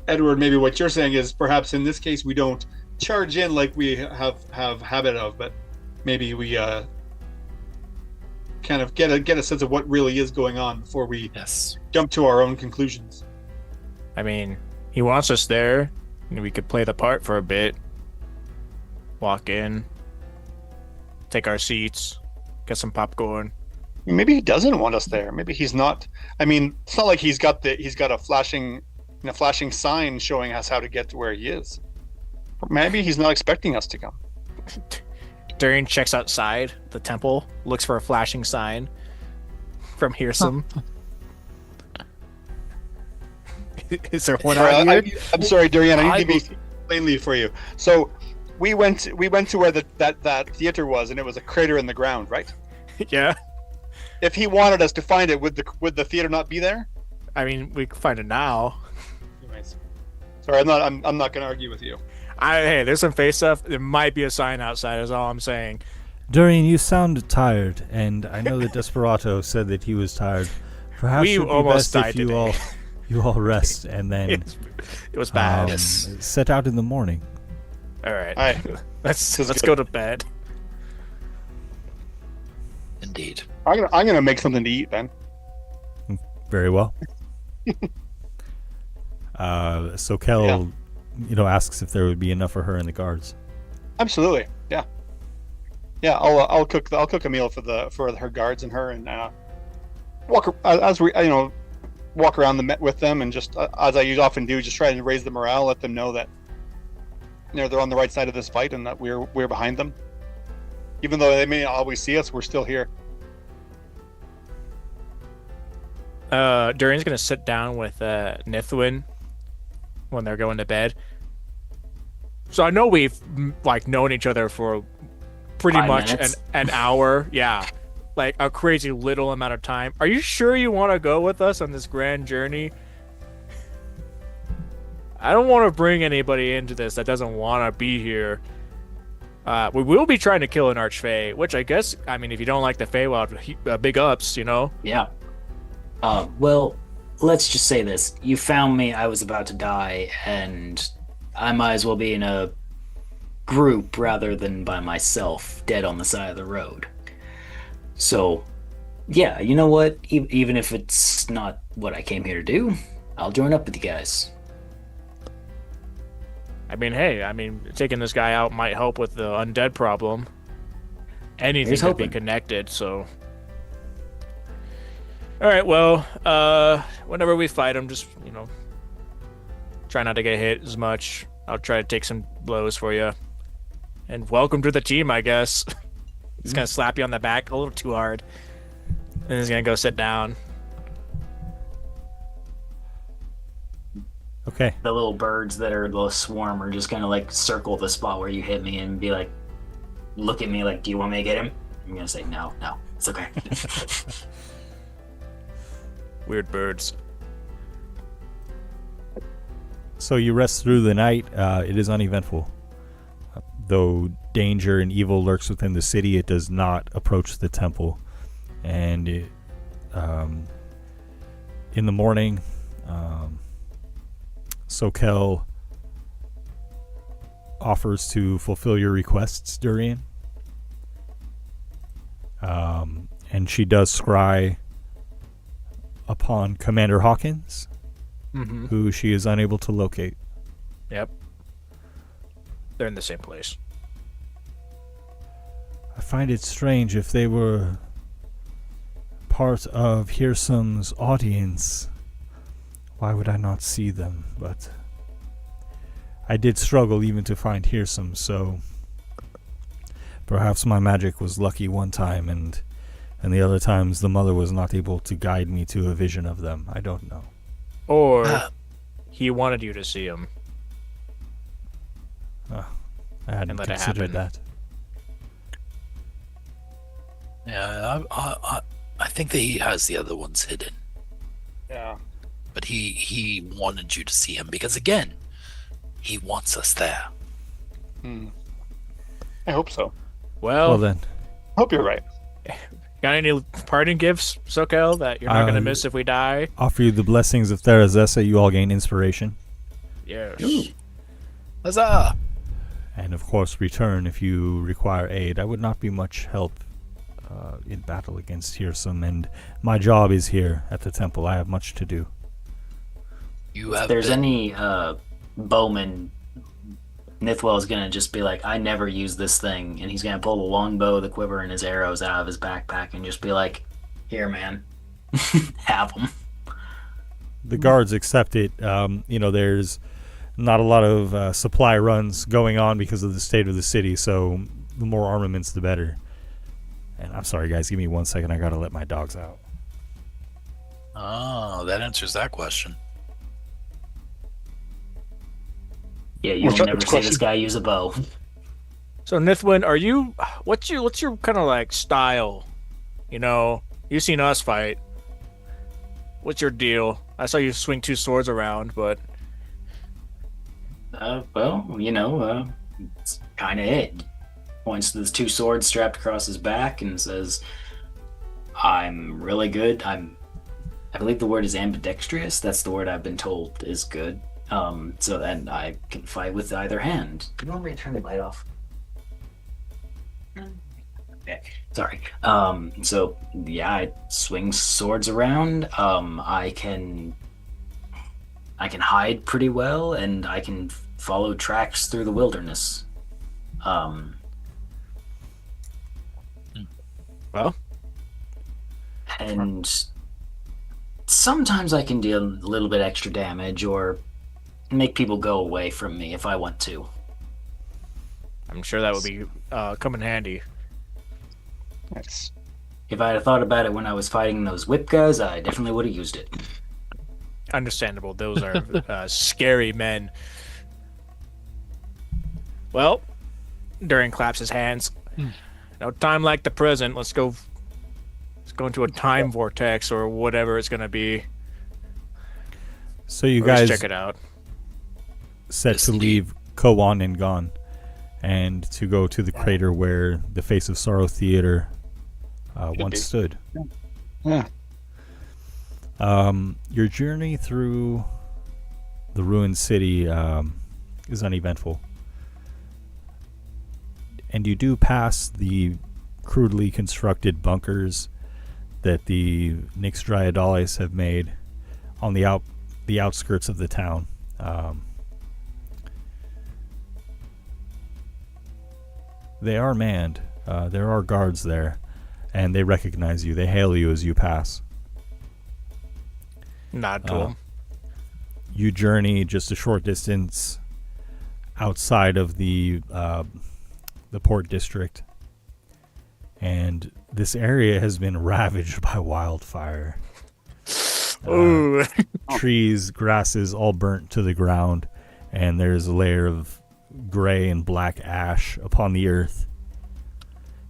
Edward, maybe what you're saying is perhaps in this case we don't charge in like we have habit of, but maybe we kind of get a sense of what really is going on before we jump to our own conclusions. I mean, he wants us there. We could play the part for a bit. Walk in, take our seats, get some popcorn. Maybe he doesn't want us there. Maybe he's not. I mean, it's not like he's got a flashing sign showing us how to get to where he is. Maybe he's not expecting us to come. Durian checks outside the temple, looks for a flashing sign from Hyrsam. Is there one out here? I'm sorry, Durian. I need to be plainly for you. So, we went to where that theater was, and it was a crater in the ground, right? Yeah. If he wanted us to find it, would the theater not be there? I mean, we can find it now. Anyways, sorry, I'm not going to argue with you. Hey, there's some face stuff. There might be a sign outside. Is all I'm saying. Durian, you sound tired, and I know that Desperado said that he was tired. Perhaps it would be best if you all rest, and then it was bad. Set out in the morning. All right. Let's go to bed. Indeed. I'm gonna make something to eat then. Very well. Soquel, asks if there would be enough for her and the guards. Absolutely. Yeah. I'll cook a meal for her guards and her, and walk around with them, and just as I often do, just try to raise the morale, let them know that they're on the right side of this fight and that we're behind them. Even though they may not always see us, we're still here. Durian's gonna sit down with Nithwin when they're going to bed. So I know we've known each other for pretty 5 much minutes. an hour. Yeah, like a crazy little amount of time. Are you sure you want to go with us on this grand journey? I don't want to bring anybody into this that doesn't want to be here. We will be trying to kill an arch-fey, which I guess, I mean, if you don't like the Feywild, big ups, Yeah. Well, let's just say this. You found me, I was about to die, and I might as well be in a group rather than by myself, dead on the side of the road. So, yeah, you know what? Even if it's not what I came here to do, I'll join up with you guys. I mean, hey, taking this guy out might help with the undead problem. Anything could be connected, so... Alright, well, whenever we fight him, just, try not to get hit as much. I'll try to take some blows for you. And welcome to the team, I guess. He's gonna slap you on the back a little too hard. And he's gonna go sit down. Okay. The little birds that are the swarm are just gonna circle the spot where you hit me and be like, look at me like, do you want me to get him? I'm gonna say no, it's okay. Weird birds. So you rest through the night. It is uneventful. Though danger and evil lurks within the city, it does not approach the temple. And in the morning, Soquel offers to fulfill your requests, Durian. And she does scry upon Commander Hawkins, who she is unable to locate. Yep. They're in the same place. I find it strange if they were part of Hyrsam's audience. Why would I not see them? But I did struggle even to find Hyrsam, so perhaps my magic was lucky one time, and the other times the mother was not able to guide me to a vision of them. I don't know. Or he wanted you to see him. I hadn't considered that. Yeah, I think that he has the other ones hidden. Yeah. But he wanted you to see him because, again, he wants us there. I hope so. Well then. Hope you're right. Got any parting gifts, Soquel, that you're not going to miss if we die? Offer you the blessings of Therazessa. You all gain inspiration. Yes. Huzzah! And of course, return if you require aid. I would not be much help in battle against Hyrsam, and my job is here at the temple. I have much to do. If there's any bowman, Nithwell is gonna just be like, I never use this thing, and he's gonna pull the longbow, the quiver, and his arrows out of his backpack and just be like, here, man. Have them. The guards accept it. There's not a lot of supply runs going on because of the state of the city, so the more armaments, the better. And I'm sorry, guys. Give me 1 second. I gotta let my dogs out. Oh, that answers that question. Yeah, you'll never see this guy use a bow. So Nithwin, what's your kind of like style? You've seen us fight. What's your deal? I saw you swing two swords around, but it's kind of it. Points to the two swords strapped across his back and says, I'm really good. I believe the word is ambidextrous. That's the word I've been told is good. So then I can fight with either hand. Do you want me to turn the light off? Okay, sorry. So yeah, I swing swords around. I can hide pretty well, and I can follow tracks through the wilderness. And sometimes I can deal a little bit extra damage or make people go away from me if I want to. I'm sure that would be come in handy. Nice. If I had thought about it when I was fighting those whip guys, I definitely would have used it. Understandable. Those are scary men. Well, Durin claps his hands. No time like the present. Let's go into a time vortex or whatever it's going to be. So you Let's guys check it out. Set to leave Kowan and Gon and to go to the crater where the Face of Sorrow Theater once stood. Yeah. Your journey through the ruined city is uneventful. And you do pass the crudely constructed bunkers that the Nyx Dryadales have made on the outskirts of the town. They are manned. There are guards there, and they recognize you. They hail you as you pass. Nod to them. You journey just a short distance outside of the port district, and this area has been ravaged by wildfire. Trees, grasses, all burnt to the ground, and there's a layer of gray and black ash upon the earth.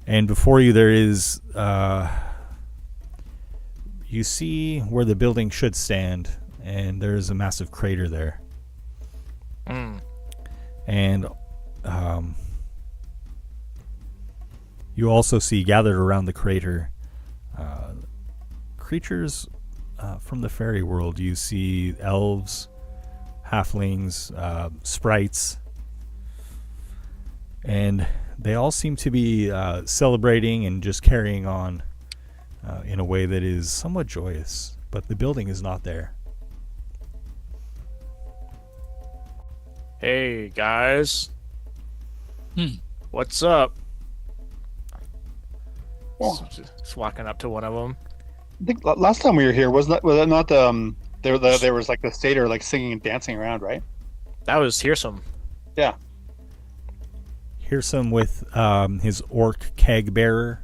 And before you there is you see where the building should stand, and there's a massive crater there. And you also see gathered around the crater creatures from the fairy world. You see elves, halflings, sprites, and they all seem to be celebrating and just carrying on in a way that is somewhat joyous, but the building is not there. Hey guys, what's up? Just walking up to one of them. I think last time we were here, was that not there was like the satyr like singing and dancing around, right? That was Hyrsam. Yeah. Hyrsam with his orc keg bearer,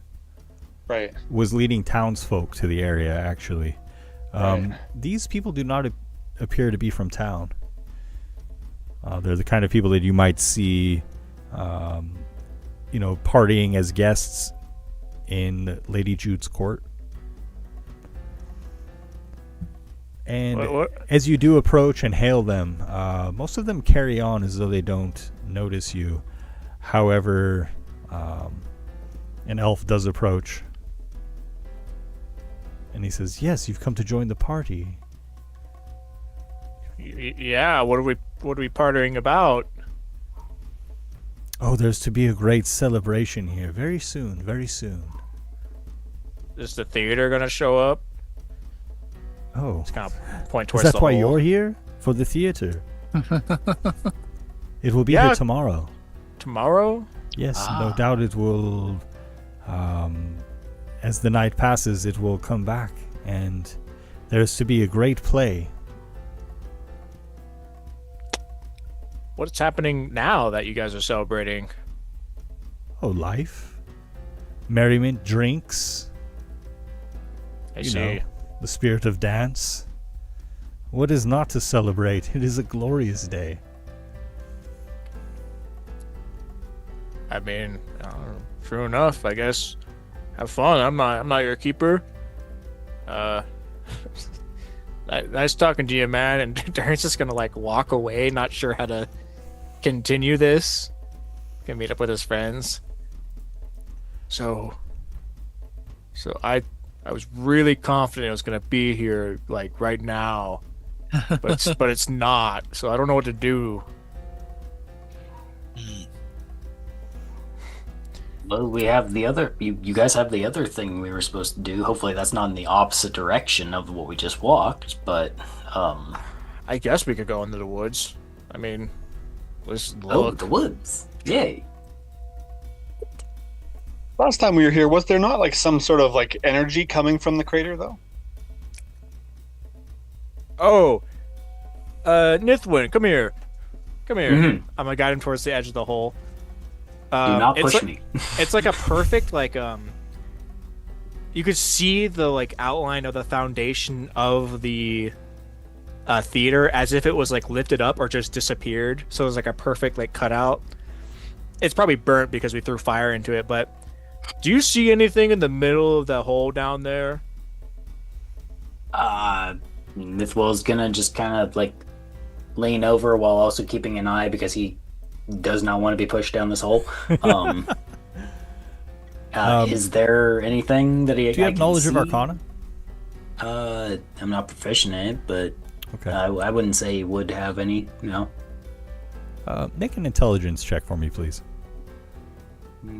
right, was leading townsfolk to the area. Actually, Right. these people do not appear to be from town. They're the kind of people that you might see, partying as guests in Lady Jude's court. And What? as you do approach and hail them, most of them carry on as though they don't notice you. However, an elf does approach, and he says, "Yes, you've come to join the party." Yeah, what are we partying about? Oh, there's to be a great celebration here very soon, very soon. Is the theater gonna show up? Oh, It's kind of point is towards that the why hole. you're here? For the theater? It will be Yeah. here tomorrow. Tomorrow? Yes, no doubt it will. As the night passes, it will come back, and there's to be a great play. What's happening now that you guys are celebrating? Oh, life, merriment, drinks. I You see. know, the spirit of dance. What is not to celebrate? It is a glorious day. I mean, true enough, I guess. Have fun. I'm not your keeper. Nice talking to you, man. And Darren's just gonna like walk away, not sure how to continue this. Gonna meet up with his friends. So I was really confident it was gonna be here like right now, but it's not. So I don't know what to do. Well, we have the other. You guys have the other thing we were supposed to do. Hopefully, that's not in the opposite direction of what we just walked. But I guess we could go into the woods. I mean, let's look. oh, the woods! Yay! Last time we were here, was there not like some sort of like energy coming from the crater though? Oh, Nithwin, come here. Come here. Mhm. I'm gonna guide him towards the edge of the hole. Do not it's push like, me. It's like a perfect you could see the like outline of the foundation of the theater as if it was like lifted up or just disappeared. So it was like a perfect like cutout. It's probably burnt because we threw fire into it, but do you see anything in the middle of the hole down there? Mithwell's gonna just kind of like lean over while also keeping an eye because he does not want to be pushed down this hole. Is there anything that he? Do you have can knowledge of see? Arcana? I'm not proficient in it, but Okay. I wouldn't say he would have any. No. Make an intelligence check for me, please.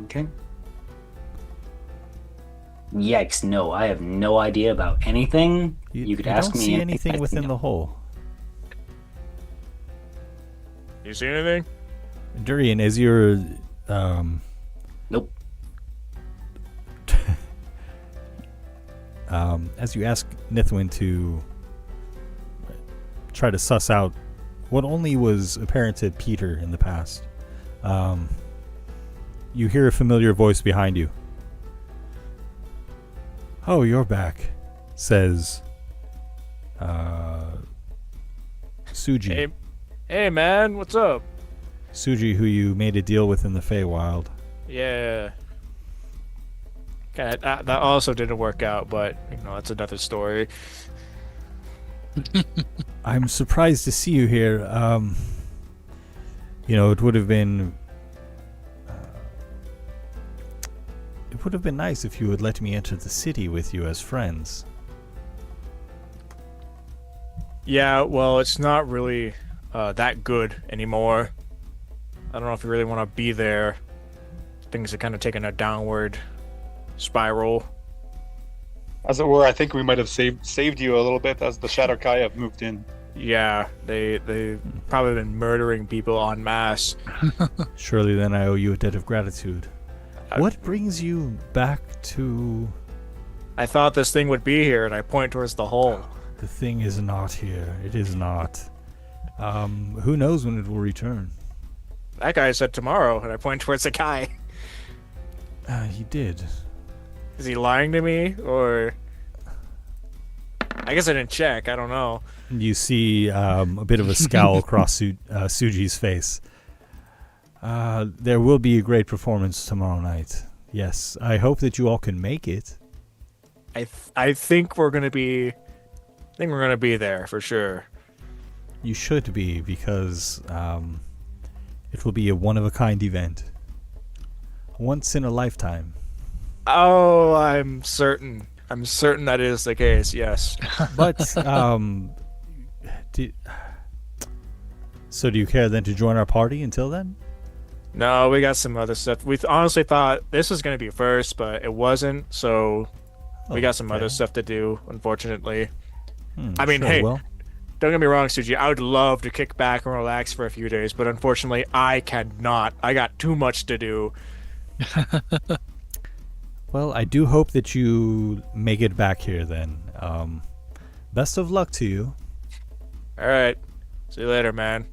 Okay. Yikes! No, I have no idea about anything. You could ask don't me see anything within no. the hole. You see anything? Durian, as you're Nope. as you ask Nithwin to try to suss out what only was apparent to Peter in the past, you hear a familiar voice behind you. "Oh, you're back," says Suji. Hey man, what's up? Suji, who you made a deal with in the Feywild. Yeah. Okay, that also didn't work out, but that's another story. I'm surprised to see you here. it would have been nice if you would let me enter the city with you as friends. Yeah, well, it's not really that good anymore. I don't know if you really want to be there. Things are kind of taking a downward spiral. As it were, I think we might have saved you a little bit as the Shadow Kai have moved in. Yeah, they've probably been murdering people en masse. Surely then I owe you a debt of gratitude. What brings you back to... I thought this thing would be here, and I point towards the hole. The thing is not here. It is not. Who knows when it will return? That guy said tomorrow, and I point towards the guy. He did. Is he lying to me, or... I guess I didn't check, I don't know. You see a bit of a scowl across Suji's face. There will be a great performance tomorrow night. Yes, I hope that you all can make it. I think we're gonna be... I think we're gonna be there, for sure. You should be, because it will be a one-of-a-kind event. Once in a lifetime. Oh, I'm certain. I'm certain that is the case, yes. But, so do you care then to join our party until then? No, we got some other stuff. We honestly thought this was going to be first, but it wasn't, so we got some other stuff to do, unfortunately. I mean, sure, hey, well. Don't get me wrong, Suji. I would love to kick back and relax for a few days, but unfortunately, I cannot. I got too much to do. Well, I do hope that you make it back here then. Best of luck to you. All right. See you later, man.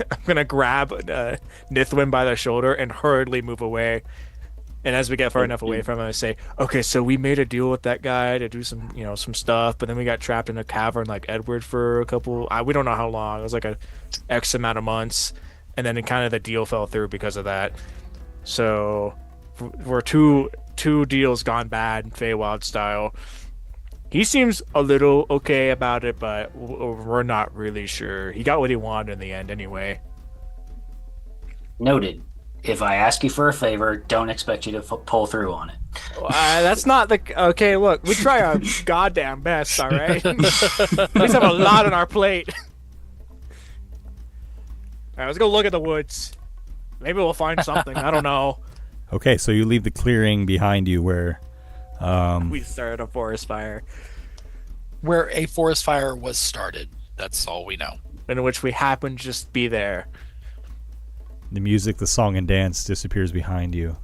I'm going to grab Nithwin by the shoulder and hurriedly move away. And as we get far enough away from him, I say, okay, so we made a deal with that guy to do some stuff, but then we got trapped in a cavern like Edward for a couple... we don't know how long. It was like a X amount of months. And then kind of the deal fell through because of that. So we're two deals gone bad, Feywild style. He seems a little okay about it, but we're not really sure. He got what he wanted in the end anyway. Noted. If I ask you for a favor, don't expect you to pull through on it. That's not the... Okay, look, we try our goddamn best, all right? We just have a lot on our plate. All right, let's go look at the woods. Maybe we'll find something. I don't know. Okay, so you leave the clearing behind you where... we started a forest fire. Where a forest fire was started. That's all we know. In which we happen to just be there. The music, the song and dance disappears behind you.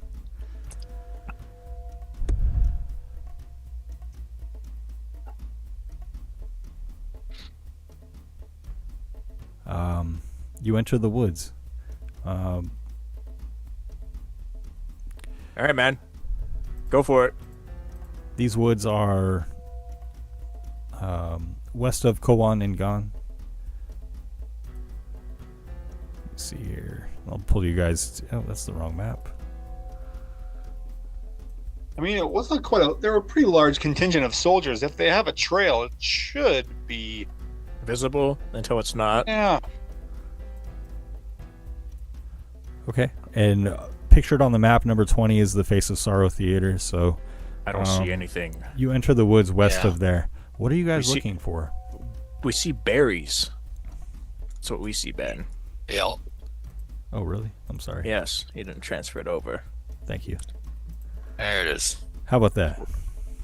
You enter the woods. All right, man. Go for it. These woods are west of Kowan and Gan. Let's see here. I'll pull you guys. Oh, that's the wrong map. I mean, it wasn't quite there were a pretty large contingent of soldiers. If they have a trail, it should be visible until it's not. Yeah. Okay. And pictured on the map, number 20 is the Face of Sorrow Theater. So I don't see anything. You enter the woods west of there. What are you guys looking for? We see berries. That's what we see, Ben. Yeah. Oh, really? I'm sorry. Yes, he didn't transfer it over. Thank you. There it is. How about that?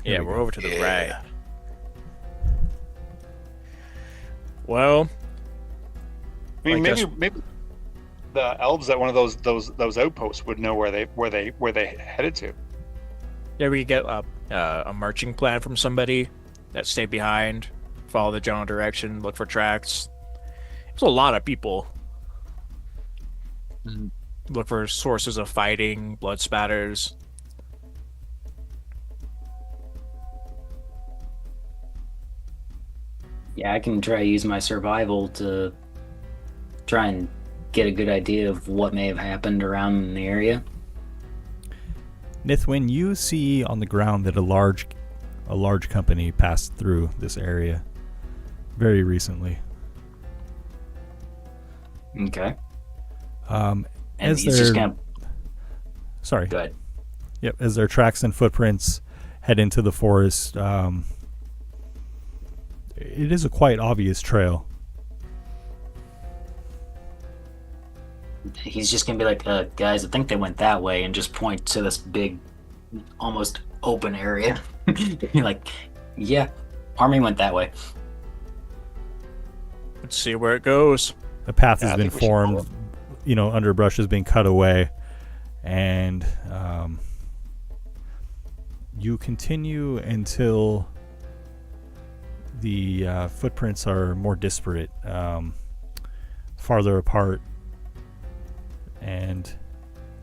Yeah, we're over to the right. Well, I mean, maybe the elves at one of those outposts would know where they headed to. Yeah, we could get a marching plan from somebody that stayed behind, follow the general direction, look for tracks. There's a lot of people. Look for sources of fighting, blood spatters. Yeah, I can try to use my survival to try and get a good idea of what may have happened around in the area. Nithwin, you see on the ground that a large company passed through this area very recently. Okay. And As he's just their gonna. sorry, Go ahead. yep, as their tracks and footprints head into the forest, it is a quite obvious trail. He's just gonna be like, guys, I think they went that way, and just point to this big, almost open area. You're like, yeah, army went that way. Let's see where it goes. A path Yeah, has I been think we should follow. formed, underbrush has been cut away, and you continue until the footprints are more disparate, farther apart, and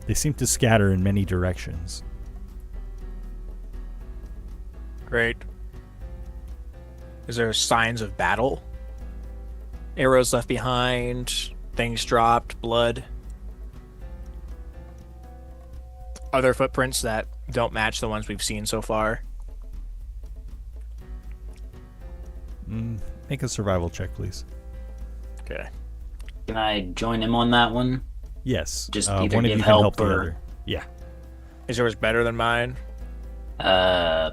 they seem to scatter in many directions. Great. Is there signs of battle? Arrows left behind, things dropped, blood. Other footprints that don't match the ones we've seen so far. Make a survival check, please. Okay. Can I join him on that one? Yes. Just one either of give you can help help the or. other. Yeah. Is yours better than mine? Nah,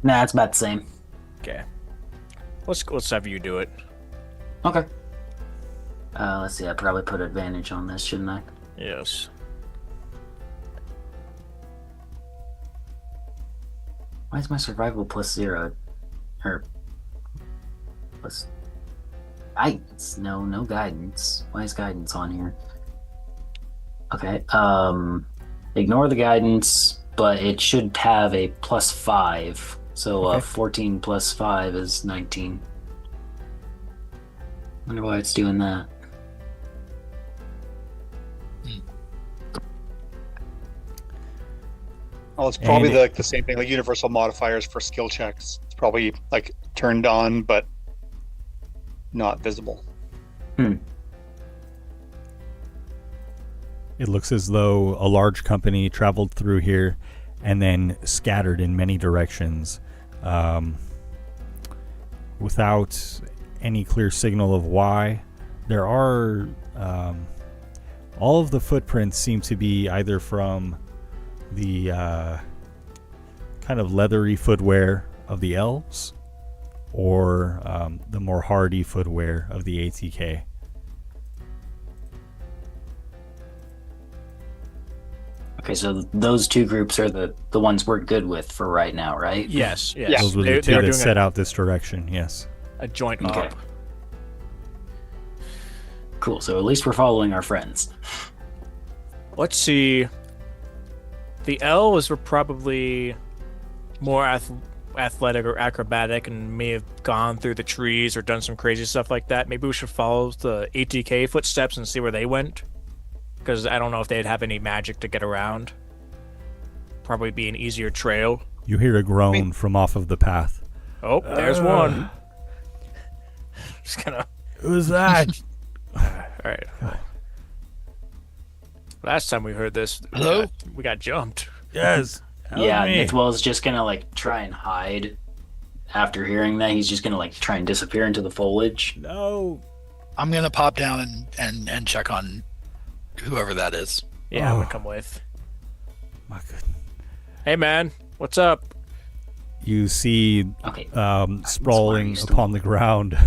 it's about the same. Okay. Let's have you do it. Okay. Let's see. I probably put advantage on this, shouldn't I? Yes. Why is my survival +0? Or plus guidance? No guidance. Why is guidance on here? Okay. Ignore the guidance, but it should have a +5. So Okay. 14 plus 5 is 19. Wonder why it's doing that. Well, it's probably And the same thing, like universal modifiers for skill checks. It's probably like turned on, but not visible. It looks as though a large company traveled through here and then scattered in many directions, without any clear signal of why. There are all of the footprints seem to be either from the kind of leathery footwear of the elves or the more hardy footwear of the ATK. Okay, so those two groups are the ones we're good with for right now, right? Yes. Yes. Yeah. Those were They the two are that doing set out this direction, yes. a joint Okay. up. Cool. So at least we're following our friends. Let's see. The elves were probably more athletic or acrobatic and may have gone through the trees or done some crazy stuff like that. Maybe we should follow the ATK footsteps and see where they went. Because I don't know if they'd have any magic to get around. Probably be an easier trail. You hear a groan from off of the path. Oh, there's one. Just gonna. Who's that? Alright. Last time we heard this, Hello? we got jumped. Yes. Yeah, Nithwell's just gonna like try and hide. After hearing that, he's just gonna like try and disappear into the foliage. No. I'm gonna pop down and check on whoever that is. Yeah, I Oh. would come with. My goodness. Hey man, what's up? You see, Okay. sprawling still- upon the ground,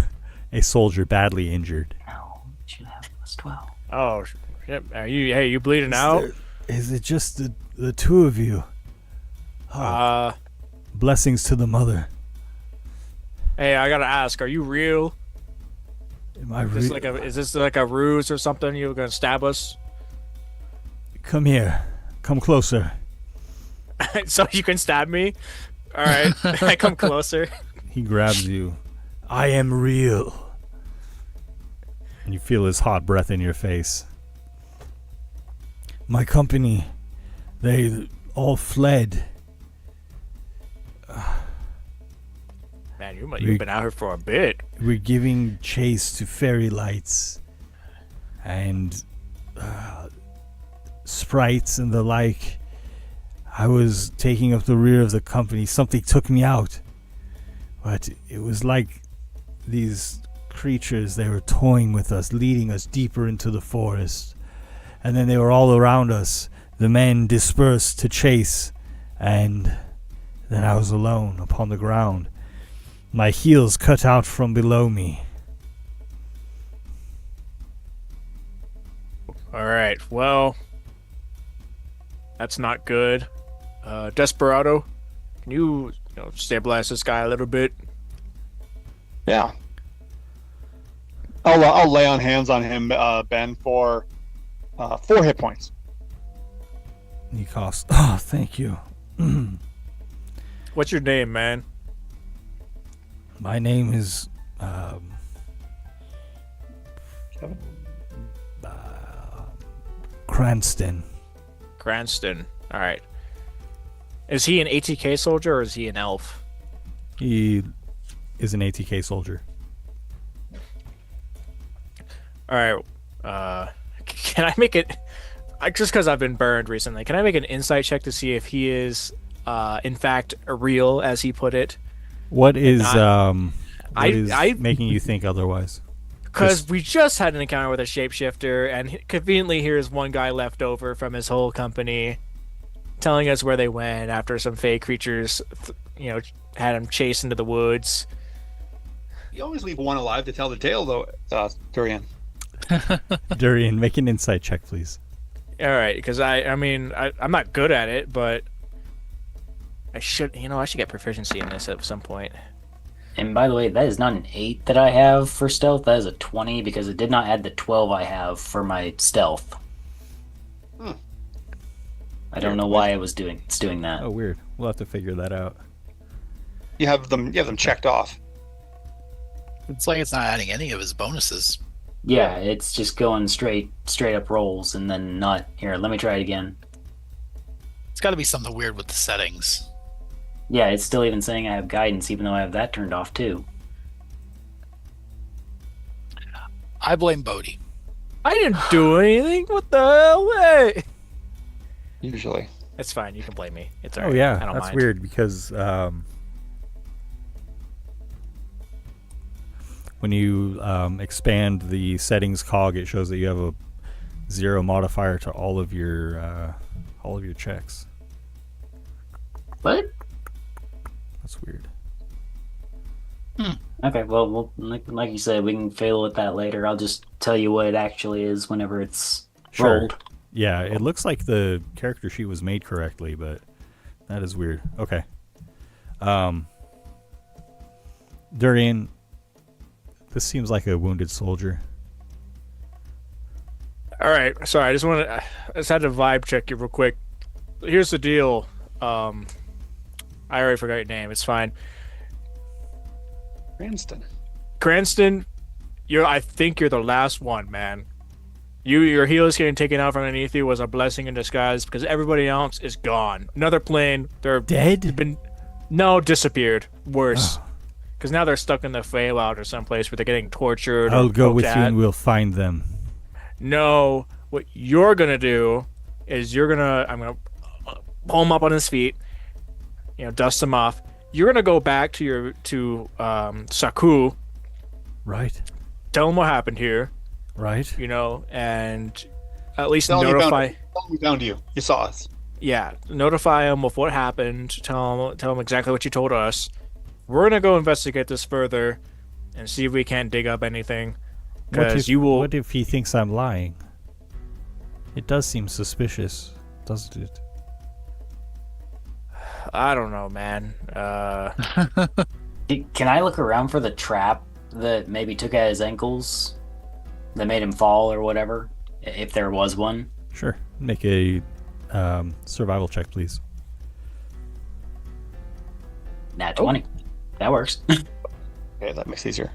a soldier badly injured. No, should have +12. Oh, shit. Are you bleeding out? Is it just the two of you? Blessings to the mother. Hey, I gotta ask, are you real? Am I Is this like a ruse or something? You were gonna stab us? Come here. Come closer. So you can stab me? Alright, I come closer. He grabs you. I am real. And you feel his hot breath in your face. My company, they all fled. Man, you've been out here for a bit. We're giving chase to fairy lights and sprites and the like. I was taking up the rear of the company. Something took me out. But it was like these creatures. They were toying with us, leading us deeper into the forest. And then they were all around us. The men dispersed to chase, and then I was alone upon the ground. My heels cut out from below me. All right. Well, that's not good. Desperado, can you stabilize this guy a little bit? Yeah. I'll lay on hands on him, Ben, for 4 hit points. He coughs. Oh, thank you. What's your name, man? My name is Cranston. Cranston. All right. Is he an ATK soldier or is he an elf? He is an ATK soldier. All right. Can I make it? Just because I've been burned recently, can I make an insight check to see if he is, in fact, real, as he put it? What is making you think otherwise? Because we just had an encounter with a shapeshifter, and conveniently here's one guy left over from his whole company telling us where they went after some fey creatures, had him chased into the woods. You always leave one alive to tell the tale, though, Durian. Durian, make an insight check, please. All right, because I'm not good at it, but I should get proficiency in this at some point. And by the way, that is not an 8 that I have for stealth. That is a 20 because it did not add the 12 I have for my stealth. I don't know why it's doing that. Oh, weird. We'll have to figure that out. You have them checked off. It's like it's not adding any of his bonuses. Yeah, it's just going straight up rolls and then not. Here, let me try it again. It's got to be something weird with the settings. Yeah, it's still even saying I have guidance, even though I have that turned off too. I blame Bodhi. I didn't do anything. What the hell? Hey. Usually. It's fine. You can blame me. It's all right. Oh, yeah. I don't That's mind. weird because when you expand the settings cog, it shows that you have a 0 modifier to all of your checks. What? That's weird. Okay, well, like you said, we can fail with that later. I'll just tell you what it actually is whenever it's rolled. Yeah, it looks like the character sheet was made correctly, but that is weird. Okay. Durian, this seems like a wounded soldier. All right. Sorry, I just had to vibe check you real quick. Here's the deal. I already forgot your name. It's fine. Cranston, I think you're the last one, man. Your heels getting taken out from underneath you was a blessing in disguise because everybody else is gone. Another plane, they're dead. Disappeared. Worse, because now they're stuck in the Feywild or someplace where they're getting tortured. I'll go with you and we'll find them. No, what you're gonna do is I'm gonna pull him up on his feet, dust him off. You're gonna go back to Soquel. Right. Tell him what happened here. Right. And at least notify. We found you. You saw us. Yeah, notify him of what happened. Tell him exactly what you told us. We're gonna go investigate this further and see if we can't dig up anything. Because What if he thinks I'm lying? It does seem suspicious, doesn't it? I don't know, man. Can I look around for the trap that maybe took at his ankles, that made him fall or whatever, if there was one? Sure. Make a survival check, please. Nat 20. That works. Okay, that makes it easier.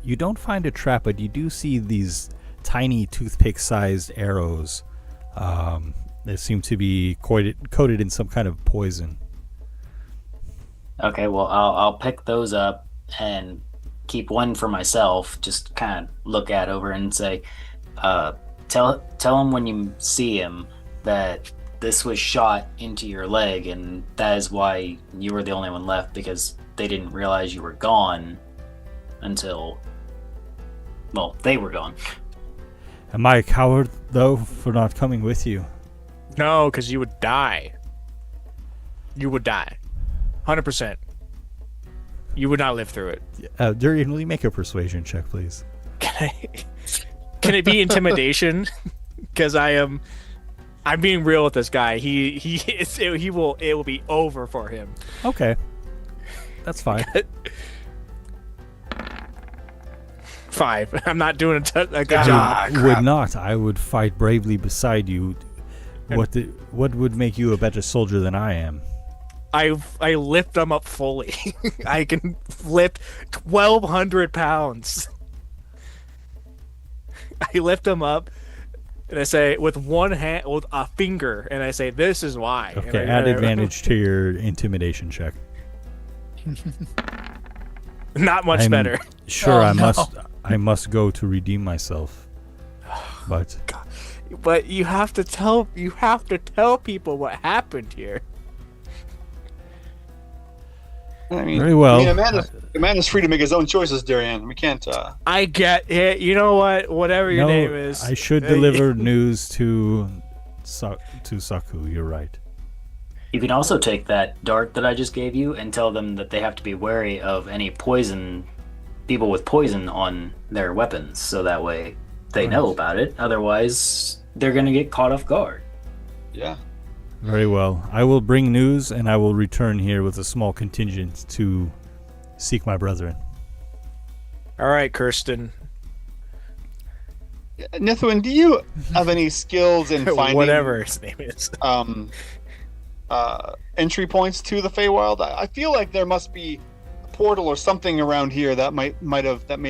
You don't find a trap, but you do see these tiny toothpick-sized arrows that seem to be coated in some kind of poison. Okay, well, I'll pick those up and keep one for myself. Just kind of look at over and say, tell him when you see him that this was shot into your leg, and that is why you were the only one left, because they didn't realize you were gone until, well, they were gone. Am I a coward, though, for not coming with you? No, because you would die. You would die. 100%. You would not live through it. Durian, will you make a persuasion check, please? Can it be intimidation? Because I'm being real with this guy. It will be over for him. Okay. That's fine. 5. I'm not doing a good job. Would not. I would fight bravely beside you. What would make you a better soldier than I am? I lift them up fully. I can lift 1,200 pounds. I lift them up, and I say with one hand, with a finger, and I say, "This is why." Okay, add advantage to your intimidation check. Not much better. Sure, I must go to redeem myself, but. God. But you have to tell people what happened here. I mean, very well. I mean, a man is free to make his own choices, Darian. We can't. I get it. You know what? Whatever your name is. I should deliver news to Saku. You're right. You can also take that dart that I just gave you and tell them that they have to be wary of any people with poison on their weapons, so that way they know about it. Otherwise, they're going to get caught off guard. Yeah. Very well. I will bring news, and I will return here with a small contingent to seek my brethren. All right, Kirsten. Nithwin, do you have any skills in finding whatever his name is entry points to the Feywild? I feel like there must be a portal or something around here that may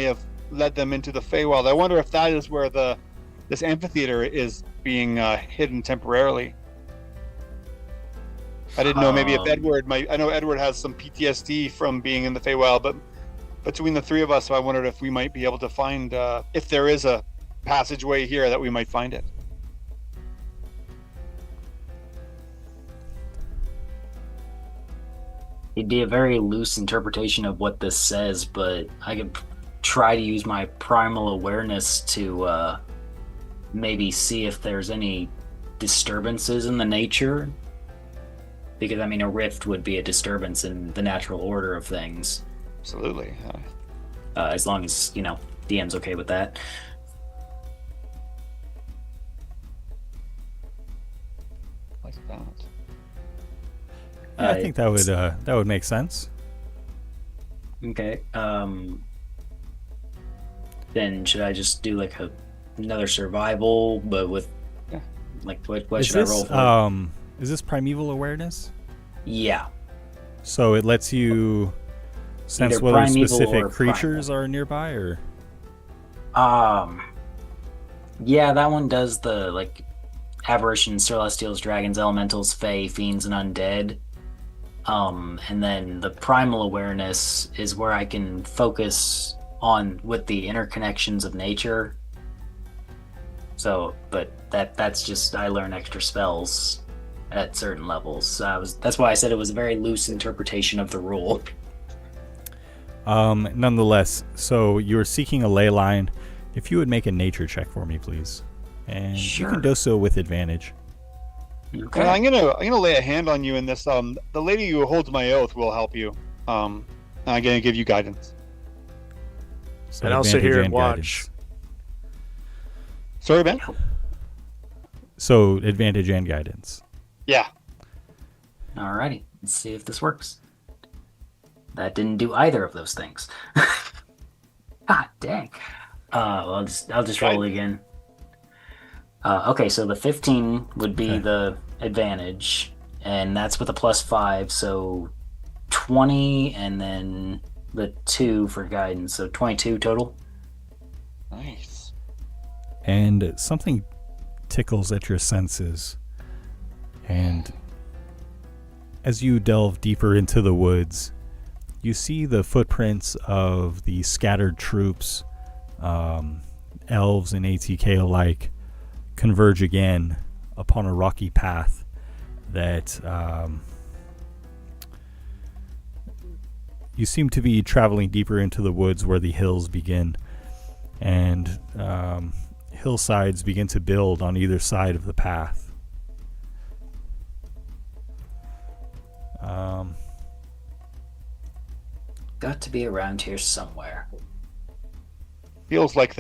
have led them into the Feywild. I wonder if that is where this amphitheater is being hidden temporarily. I didn't know maybe if Edward might. I know Edward has some PTSD from being in the Feywild, but between the three of us, I wondered if we might be able to find if there is a passageway here that we might find it. It'd be a very loose interpretation of what this says, but I could try to use my primal awareness to maybe see if there's any disturbances in the nature. Because, I mean, a rift would be a disturbance in the natural order of things. Absolutely. As long as, DM's okay with that. Like that. Yeah, I think that would make sense. Okay. Then should I just do like another survival, but with what should I roll for? Is this primeval awareness? Yeah. So it lets you sense Either whether primeval specific or creatures are nearby, or? Yeah, that one does the aberrations, celestials, dragons, elementals, fae, fiends, and undead. And then the primal awareness is where I can focus on with the interconnections of nature. So, but that's just I learn extra spells at certain levels. That's why I said it was a very loose interpretation of the rule. Nonetheless, so you're seeking a ley line. If you would make a nature check for me, please, and Sure. you can do so with advantage. Okay. Well, I'm gonna lay a hand on you in this. The lady who holds my oath will help you. I'm gonna give you guidance. So And I'll sit here and advantage watch. guidance. Sorry, Ben. So advantage and guidance. Yeah. Alrighty, let's see if this works. That didn't do either of those things. Ah, dang. I'll just roll again. Okay, so the 15 would be the advantage, and that's with a +5, so 20, and then the 2 for guidance, so 22 total. Nice. And something tickles at your senses, and as you delve deeper into the woods, you see the footprints of the scattered troops, elves and ATK alike, converge again upon a rocky path that you seem to be traveling deeper into the woods where the hills begin, and hillsides begin to build on either side of the path. Got to be around here somewhere. Feels like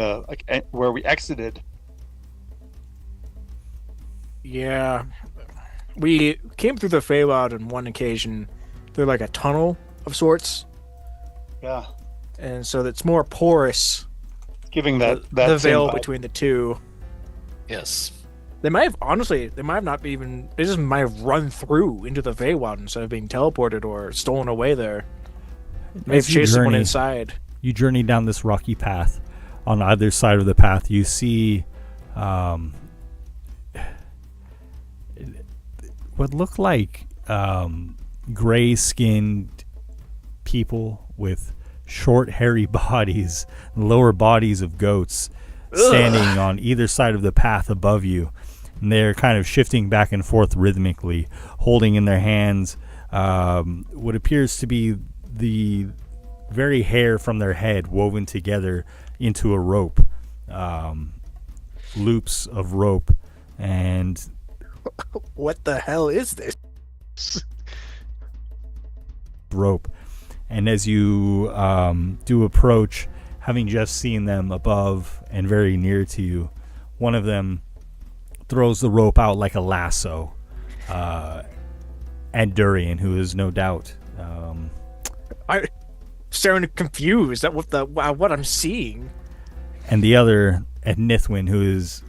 where we exited. Yeah. We came through the Feywild on one occasion through like a tunnel of sorts. Yeah. And so it's more porous. Giving that the veil vibe between the two. Yes. They might have not even, they just might have run through into the Feywild instead of being teleported or stolen away there. May have chased someone inside. You journey down this rocky path. On either side of the path, you see what look like gray-skinned people with short, hairy bodies, lower bodies of goats, standing on either side of the path above you. And they're kind of shifting back and forth rhythmically, holding in their hands what appears to be the very hair from their head woven together into a rope, loops of rope. And what the hell is this? Rope. And as you do approach, having just seen them above and very near to you, one of them throws the rope out like a lasso at Durian, who is no doubt I'm starting to confused at what I'm seeing. And the other at Nithwin, who is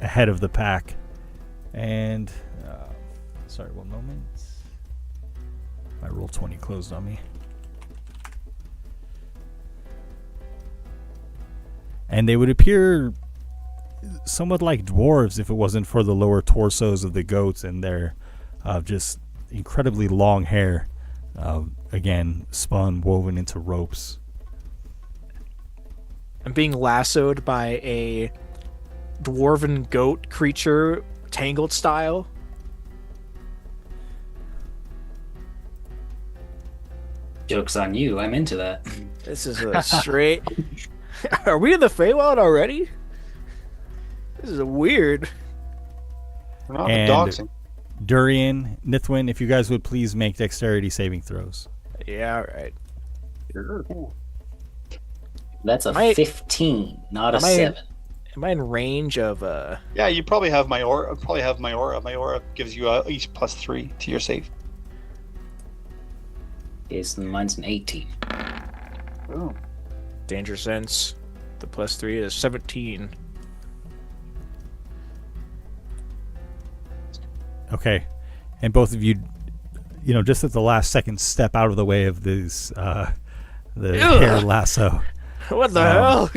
ahead of the pack. And sorry, one moment. My roll 20 closed on me. And they would appear somewhat like dwarves if it wasn't for the lower torsos of the goats and their just incredibly long hair. Again, spun, woven into ropes. I'm being lassoed by a dwarven goat creature, tangled style. Joke's on you. I'm into that. This is a straight... Are we in the Feywild already? This is weird. We're not And doxing. Durian, Nithwin, if you guys would please make dexterity saving throws. Yeah, all right. That's a 15, not a 7. Am I in range of Yeah, you probably have my aura. My aura gives you each +3 to your save. Okay, so mine's an 18. Oh. danger sense? The +3 is 17. Okay. And both of you, just at the last second, step out of the way of this, the hair lasso. What the hell?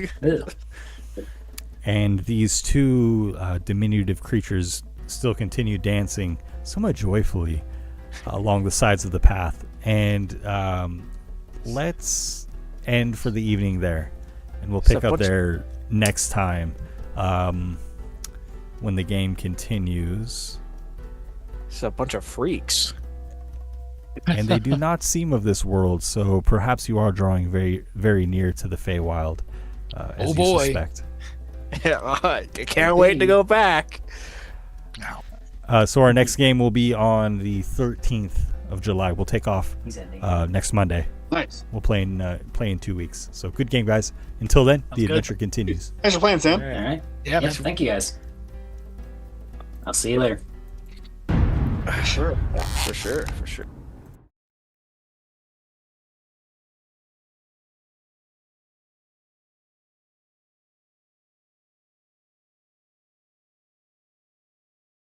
And these two diminutive creatures still continue dancing somewhat joyfully along the sides of the path. And let's end for the evening there. And we'll pick up there next time when the game continues. It's a bunch of freaks. And they do not seem of this world, so perhaps you are drawing very, very near to the Feywild, as you suspect. I can't wait to go back. So our next game will be on the 13th of July. We'll take off next Monday. Nice. We'll play in 2 weeks. So good game, guys. Until then, the adventure continues. Thanks for playing, Sam. All right. Yeah, thank you, guys. I'll see you later. For sure.